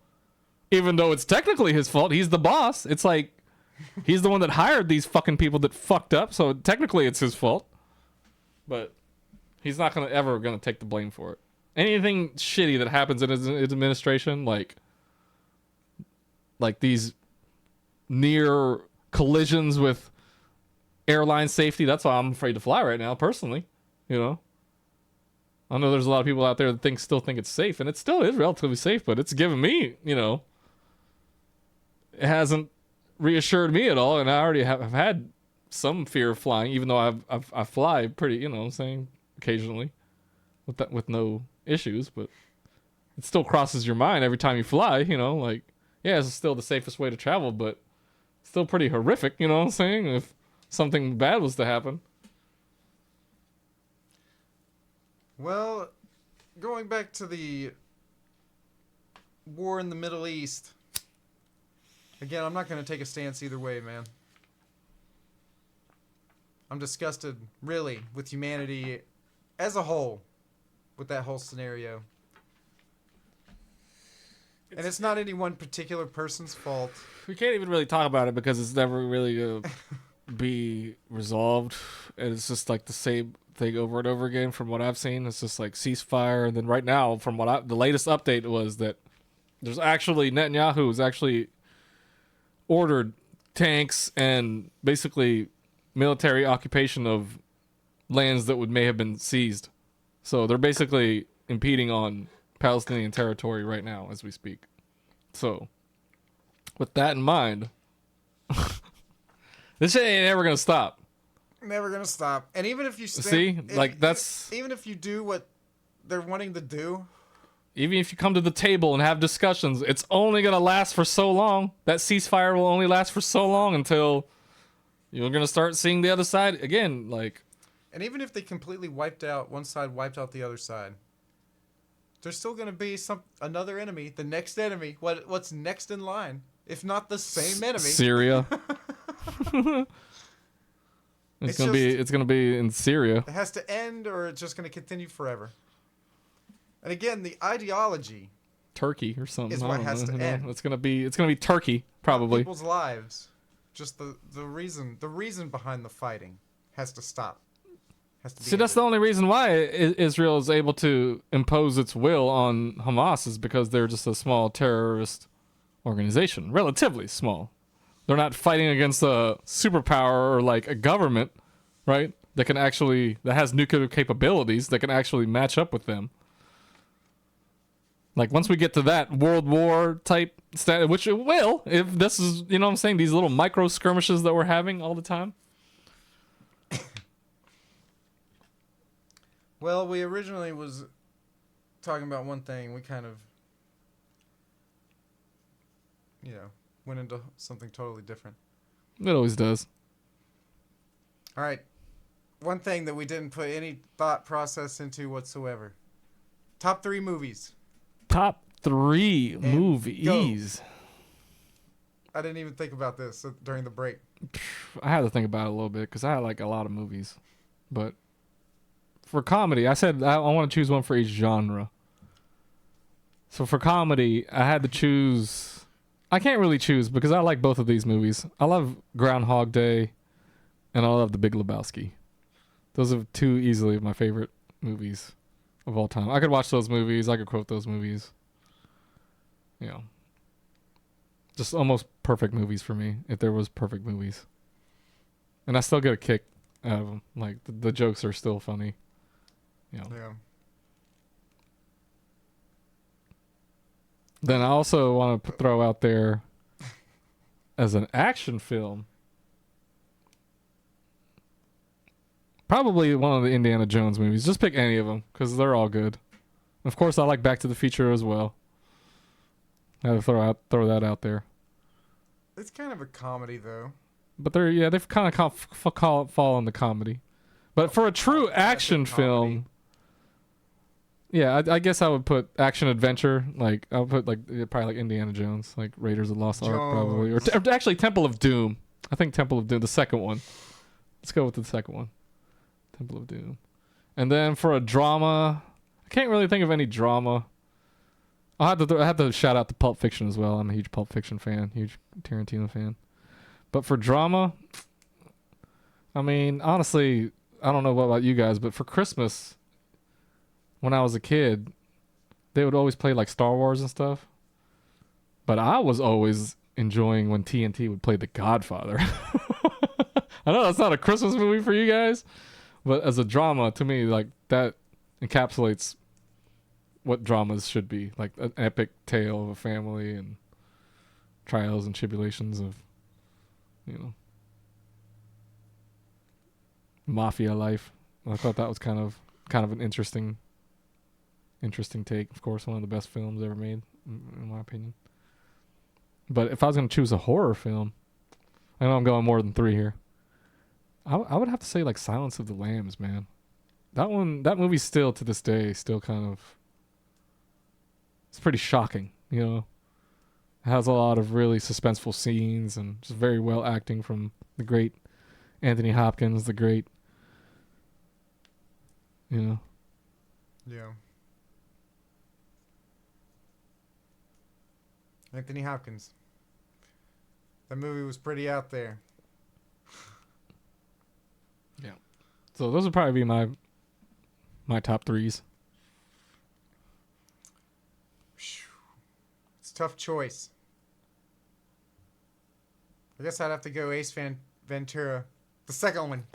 even though it's technically his fault. He's the boss. It's like he's the one that hired these fucking people that fucked up. So technically, it's his fault. But he's not ever gonna take the blame for it. Anything shitty that happens in his administration, like these near collisions with airline safety. That's why I'm afraid to fly right now, personally. I know there's a lot of people out there that still think it's safe, and it still is relatively safe, but it's given me, it hasn't reassured me at all, and I already have had some fear of flying, even though I fly pretty, what I'm saying, occasionally with no issues, but it still crosses your mind every time you fly, like, yeah, it's still the safest way to travel, but still pretty horrific, you know what I'm saying, if something bad was to happen. Well, going back to the war in the Middle East, Again, I'm not going to take a stance either way, man. I'm disgusted, really, with humanity as a whole, with that whole scenario. And it's not any one particular person's fault. We can't even really talk about it because it's never really going to be resolved. And it's just like the same thing over and over again from what I've seen. It's just like ceasefire. And then right now, from what the latest update was that there's actually Netanyahu has actually ordered tanks and basically military occupation of lands that may have been seized. So they're basically impeding on Palestinian territory right now as we speak. So with that in mind, this shit ain't ever gonna stop. Never gonna stop. And even if you even if you do what they're wanting to do, even if you come to the table and have discussions, it's only gonna last for so long. That ceasefire will only last for so long until you're gonna start seeing the other side again. Like, and even if they completely wiped out one side, wiped out the other side, there's still gonna be another enemy, the next enemy. What's next in line? If not the same enemy, Syria. It's gonna be in Syria. It has to end, or it's just gonna continue forever. And again, the ideology, Turkey or something, is what has to end. It's gonna be Turkey probably. People's lives, just the reason behind the fighting has to stop. See, that's the only reason why Israel is able to impose its will on Hamas is because they're just a small terrorist organization, relatively small. They're not fighting against a superpower or like a government, right? That has nuclear capabilities that can actually match up with them. Like once we get to that World War type status, which it will, if this is, you know what I'm saying, these little micro skirmishes that we're having all the time. Well, we originally was talking about one thing. We kind of, went into something totally different. It always does. All right. One thing that we didn't put any thought process into whatsoever. Top 3 movies. Top 3 and movies. Go. I didn't even think about this during the break. I had to think about it a little bit because I like a lot of movies. But for comedy, I said I want to choose one for each genre. So for comedy, I had to choose... I can't really choose because I like both of these movies. I love Groundhog Day and I love The Big Lebowski. Those are 2 easily my favorite movies of all time. I could watch those movies. I could quote those movies. Just almost perfect movies for me, if there was perfect movies. And I still get a kick out of them. Like, the jokes are still funny. Yeah. Then I also want to throw out there as an action film, probably one of the Indiana Jones movies. Just pick any of them because they're all good. Of course, I like Back to the Future as well. I had to throw that out there. It's kind of a comedy though. But they've kind of fall in the comedy. But for a true action film. Yeah, I guess I would put action adventure. Like I would put probably like Indiana Jones, like Raiders of the Lost Ark, probably, or actually Temple of Doom. I think Temple of Doom, the second one. Let's go with the second one, Temple of Doom. And then for a drama, I can't really think of any drama. I have to shout out to Pulp Fiction as well. I'm a huge Pulp Fiction fan, huge Tarantino fan. But for drama, I mean, honestly, I don't know what about you guys, but for Christmas, when I was a kid, they would always play like Star Wars and stuff. But I was always enjoying when TNT would play The Godfather. I know that's not a Christmas movie for you guys, but as a drama, to me, like that encapsulates what dramas should be. Like an epic tale of a family and trials and tribulations of, mafia life. I thought that was kind of an interesting take. Of course, one of the best films ever made, in my opinion. But if I was going to choose a horror film, I know I'm going more than 3 here. I would have to say like Silence of the Lambs, man. That movie still to this day, still kind of, it's pretty shocking, It has a lot of really suspenseful scenes and just very well acting from the great Anthony Hopkins, the great, you know. Yeah. Anthony Hopkins. That movie was pretty out there. Yeah. So those would probably be my top threes. It's a tough choice. I guess I'd have to go Ventura. The second one.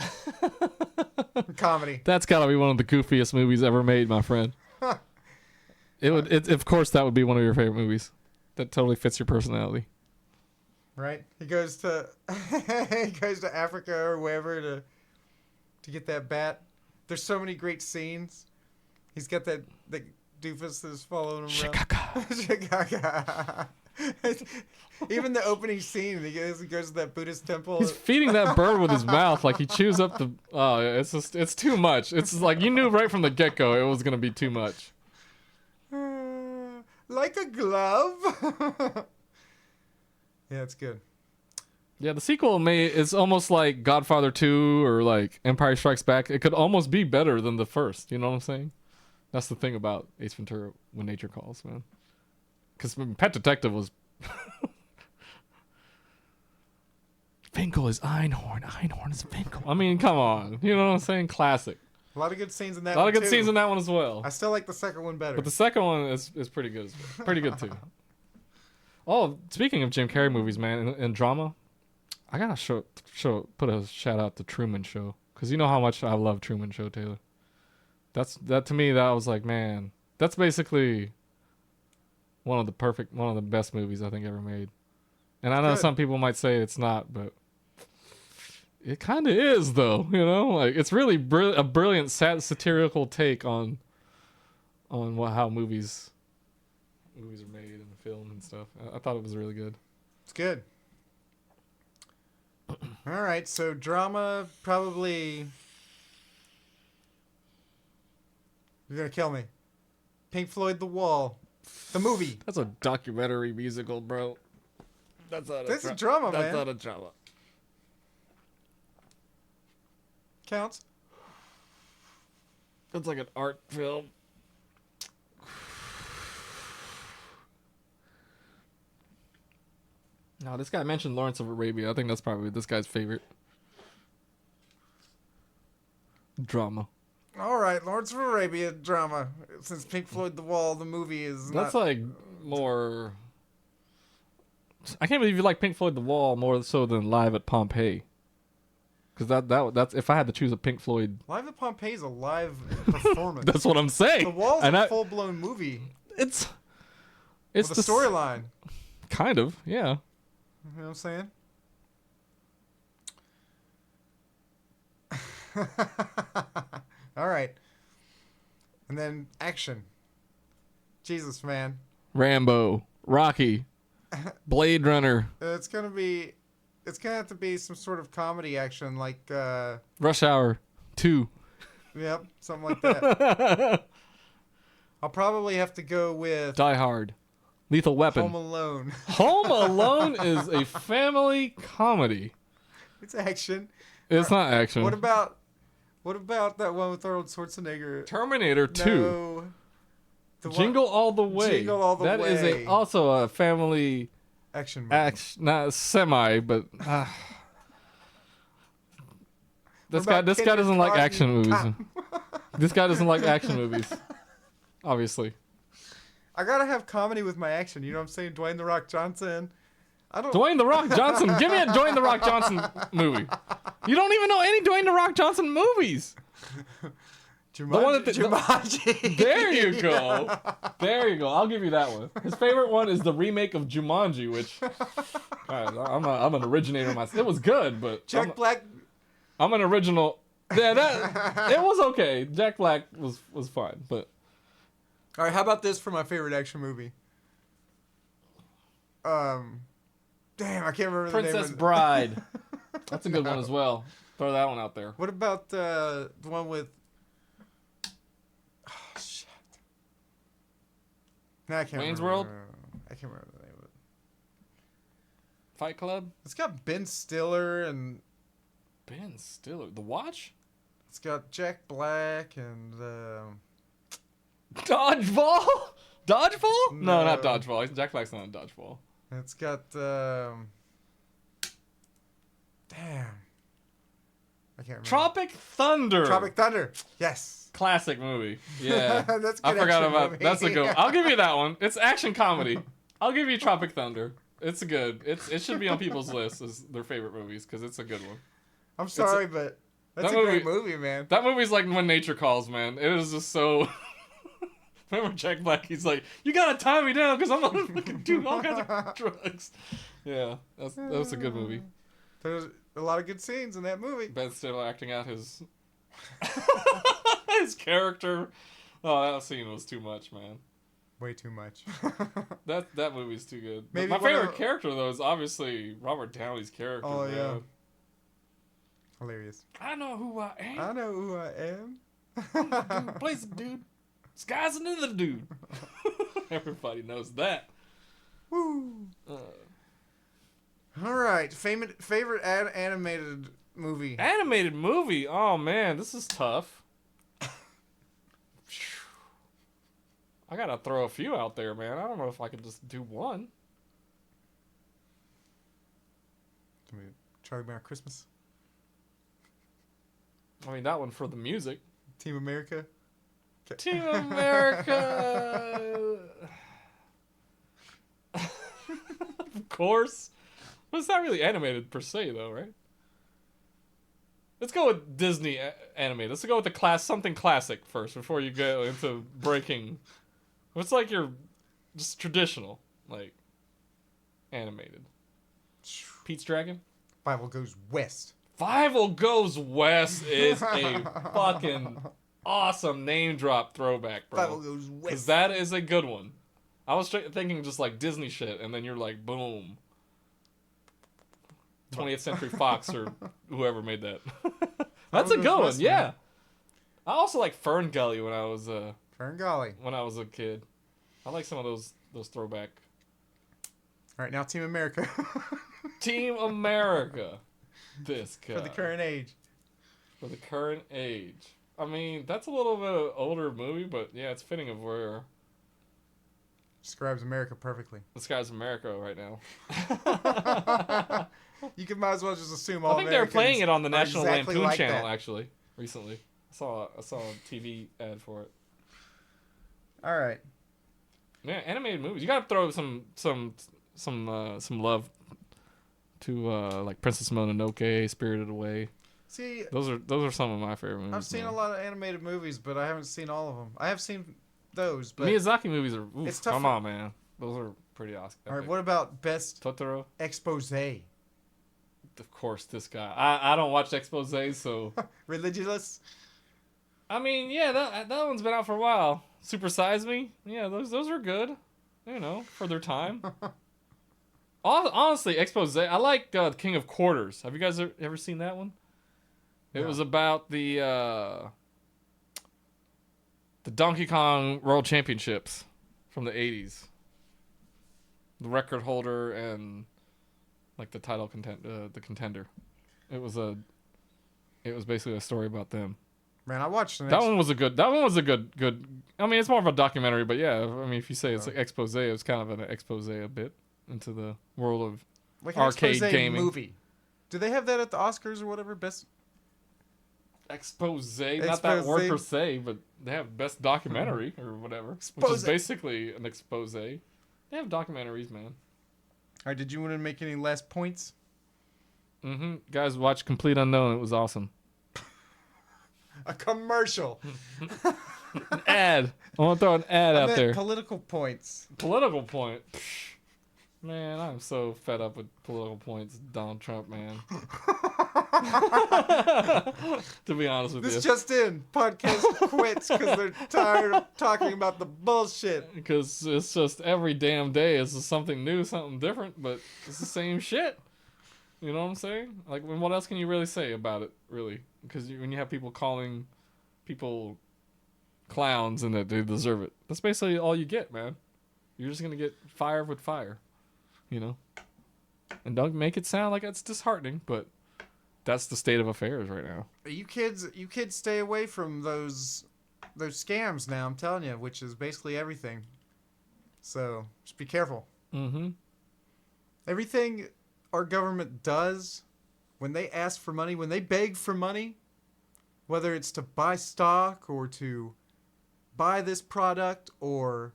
Comedy. That's gotta be one of the goofiest movies ever made, my friend. Of course that would be one of your favorite movies. That totally fits your personality. Right? He goes to Africa or wherever to get that bat. There's so many great scenes. He's got that doofus that's following him around. Chicago. Even the opening scene, he goes to that Buddhist temple. He's feeding that bird with his mouth, like he chews up the. Oh, it's too much. It's just like you knew right from the get go it was gonna be too much. Like a glove. Yeah, it's good. Yeah, the sequel is almost like Godfather 2 or like Empire Strikes Back. It could almost be better than the first. You know what I'm saying? That's the thing about Ace Ventura: When Nature Calls, man. Because Pet Detective was. Finkel is Einhorn. Einhorn is Finkel. I mean, come on. You know what I'm saying? Classic. A lot of good scenes in that one. one, A lot of good scenes in that one as well. I still like the second one better. But the second one is pretty good as well. Pretty good, too. Oh, speaking of Jim Carrey movies, man, and drama, I gotta put a shout out to Truman Show. Because you know how much I love Truman Show, Taylor. That to me, that was like, man, that's basically one of the best movies I think ever made. And I know some people might say it's not, but it kind of is, though. You know, like it's really a brilliant satirical take on how movies are made and filmed and stuff. I thought it was really good. It's good. All right, so drama probably. You're gonna kill me. Pink Floyd, The Wall, the movie. That's a documentary musical, bro. That's a drama, man. That's not a drama. Counts. That's like an art film. No, this guy mentioned Lawrence of Arabia. I think that's probably this guy's favorite drama. All right, Lawrence of Arabia drama. Since Pink Floyd, The Wall, the movie is. That's like more. I can't believe you like Pink Floyd, The Wall more so than Live at Pompeii. Because that's if I had to choose a Pink Floyd. Live at Pompeii is a live performance. That's what I'm saying. The Wall's a full-blown movie. It's the storyline. Kind of, yeah. You know what I'm saying? All right. And then action. Jesus, man. Rambo, Rocky, Blade Runner. It's gonna have to be some sort of comedy action, like Rush Hour 2. Yep, something like that. I'll probably have to go with Die Hard, Lethal Weapon. Home Alone. Home Alone is a family comedy. It's action. It's not action. What about that one with Arnold Schwarzenegger? Terminator 2. No. Jingle All the Way. Jingle All the Way. That is also a family action movie. Not semi, but this guy doesn't like action movies. This guy doesn't like action movies. Obviously. I gotta have comedy with my action. You know what I'm saying? Dwayne The Rock Johnson. Dwayne The Rock Johnson. Give me a Dwayne The Rock Johnson movie. You don't even know any Dwayne The Rock Johnson movies. Jumanji. There you go. There you go. I'll give you that one. His favorite one is the remake of Jumanji, which I'm an originator myself. It was good, but Jack Black. I'm an original. Yeah, it was okay. Jack Black was fine, but. All right, how about this for my favorite action movie? Damn, I can't remember the name. Princess Bride. That's a good one as well. Throw that one out there. What about the one with? Oh shit! No, I can't. Wayne's remember. World. I can't remember the name of it. Fight Club. It's got Ben Stiller and Ben Stiller. The Watch. it's got Jack Black and Dodgeball. Dodgeball? No, not No. Dodgeball. Jack Black's not in Dodgeball. it's got damn. I can't remember. Tropic Thunder. Tropic Thunder. Yes. Classic movie. Yeah. That's a I good forgot action about movie. that's a good one. I'll give you that one. It's action comedy. I'll give you Tropic Thunder. It's good. It should be on people's list as their favorite movies because it's a good one. I'm sorry, but that's that a great movie, man. That movie's like When Nature Calls, man. It is just so. Remember Jack Black? He's like, you gotta tie me down because I'm gonna fucking do all kinds of drugs. Yeah, that was a good movie. There's a lot of good scenes in that movie. Ben Stiller acting out his his character. Oh, that scene was too much, man. Way too much. That movie's too good. Maybe My one favorite of- character though is obviously Robert Downey's character. Oh, man. yeah. Hilarious. I know who I am. I know who I am. Dude, plays the dude. Sky's another dude. Everybody knows that. Woo. All right. Favorite animated movie. Animated movie. Oh man, this is tough. I gotta throw a few out there, man. I don't know if I could just do one. Charlie Brown Christmas. I mean, that one for the music. Team America. Team America. Of course. But it's not really animated per se, though, right? Let's go with Disney animated. Let's go with something classic first before you go into breaking. What's like your just traditional, like animated? Pete's Dragon? Bible Goes West. Fievel Goes West is a fucking awesome name drop throwback, bro. Bible Goes Because West. that is a good one. I was thinking just like Disney shit, and then you're like, boom. 20th Century Fox or whoever made that. That's a Bible good Goes one, West, yeah. man. I also like Fern Gully when I was Fern Gully. a kid. I like some of those throwback. All right, now Team America. Team America. This guy. For the current age. For the current age. I mean, that's a little bit of older movie, but yeah, it's fitting of where Describes America perfectly. this guy's America right now. You might as well just assume all I think they were Americans playing it on the are National exactly Lampoon like channel that. actually recently. I saw a TV ad for it. All right. Yeah, animated movies. You gotta throw some love to like Princess Mononoke, Spirited Away. See, Those are some of my favorite movies. I've seen man. a lot of animated movies, but I haven't seen all of them. I have seen those, but Miyazaki movies are. Oof, It's tough come for- on, man. Those are pretty awesome. all right. What about best Totoro? expose? Of course, this guy. I don't watch exposés, so Religious? I mean, yeah, that one's been out for a while. Super Size Me, yeah, those are good. You know, for their time. Honestly, expose. I like King of Quarters. Have you guys ever seen that one? It No. was about the Donkey Kong World Championships from the 80s. The record holder and like the title the contender. It was basically a story about them. Man, I watched the That next one was a good. I mean, it's more of a documentary, but yeah. I mean, if you say it's like expose, it's kind of an expose a bit into the world of like an arcade expose gaming. movie. Do they have that at the Oscars or whatever? Best expose. Not that word Expose. per se, but they have best documentary or whatever, which Expose. is basically an expose. They have documentaries, man. All right, did you want to make any last points? Guys, watch Complete Unknown. It was awesome. A commercial. An ad. I want to throw an ad I out meant there. political points. Political point. Man, I'm so fed up with political points, Donald Trump, man. To be honest with This you. just in. Podcast quits because they're tired of talking about the bullshit. Because it's just every damn day is something new, something different, but it's the same shit. You know what I'm saying? Like, what else can you really say about it, really? Because when you have people calling people clowns and that they deserve it, that's basically all you get, man. You're just going to get fire with fire, you know? And don't make it sound like it's disheartening, but that's the state of affairs right now. You kids stay away from those scams now, I'm telling you, which is basically everything. So just be careful. Mm-hmm. Everything our government does, when they ask for money, when they beg for money, whether it's to buy stock or to buy this product or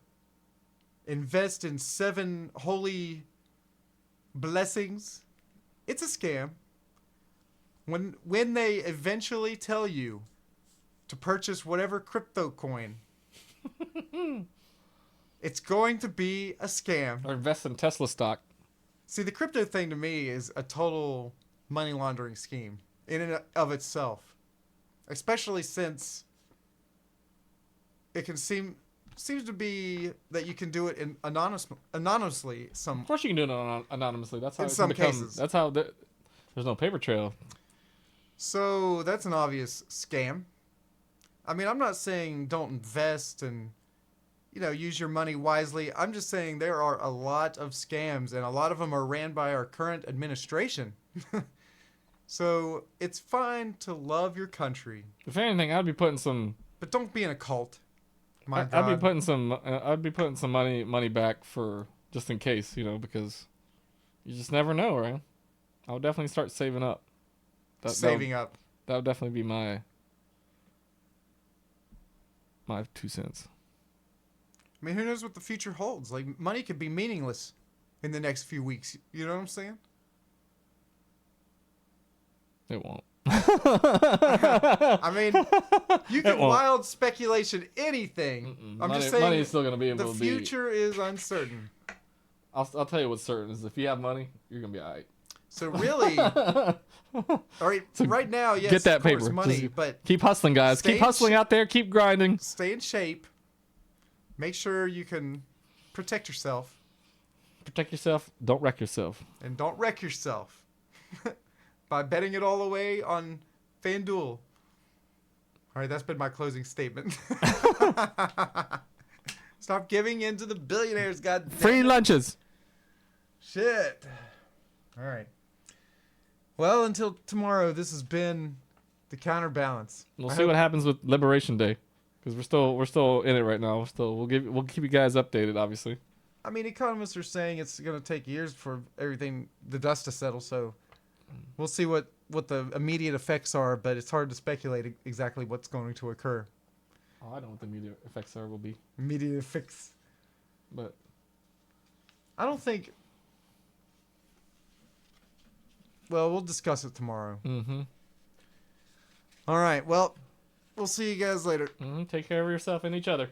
invest in 7 holy blessings, it's a scam. When they eventually tell you to purchase whatever crypto coin, it's going to be a scam. Or invest in Tesla stock. See, the crypto thing to me is a total money laundering scheme in and of itself, especially since it can seems to be that you can do it in anonymously. Of course, you can do it anonymously. That's how In it some can become, cases. That's how there's no paper trail. So that's an obvious scam. I mean, I'm not saying don't invest and, use your money wisely. I'm just saying there are a lot of scams, and a lot of them are ran by our current administration. So it's fine to love your country, If anything, I'd be putting some. but don't be in a cult. My I'd God. be putting some. I'd be putting some money back for just in case, because you just never know, right? I would definitely start saving up. Saving up. That would definitely be my 2 cents. I mean, who knows what the future holds? Like, money could be meaningless in the next few weeks. You know what I'm saying? It won't. I mean, you can won't. wild speculation anything. I'm just saying money is still gonna be able the to be. future is uncertain. I'll tell you what's certain is if you have money, you're gonna be alright. So really, all right, right now, yes, Get that of course, paper. money, Just but keep hustling, guys. stay Keep in hustling out there. Keep grinding. stay in shape. Make sure you can protect yourself Protect yourself. Don't wreck yourself. and don't wreck yourself by betting it all away on FanDuel. All right, that's been my closing statement. Stop giving in to the billionaires, God. Free lunches. Shit. All right. Well, until tomorrow, this has been the Counterbalance. We'll see what happens with Liberation Day, because we're still in it right now. We'll keep you guys updated, obviously. I mean, economists are saying it's going to take years for the dust to settle. So we'll see what the immediate effects are, but it's hard to speculate exactly what's going to occur. Oh, I know what the immediate effects are will be, Immediate effects. but I don't think. Well, we'll discuss it tomorrow. mm-hmm. All right. Well, we'll see you guys later. Take care of yourself and each other.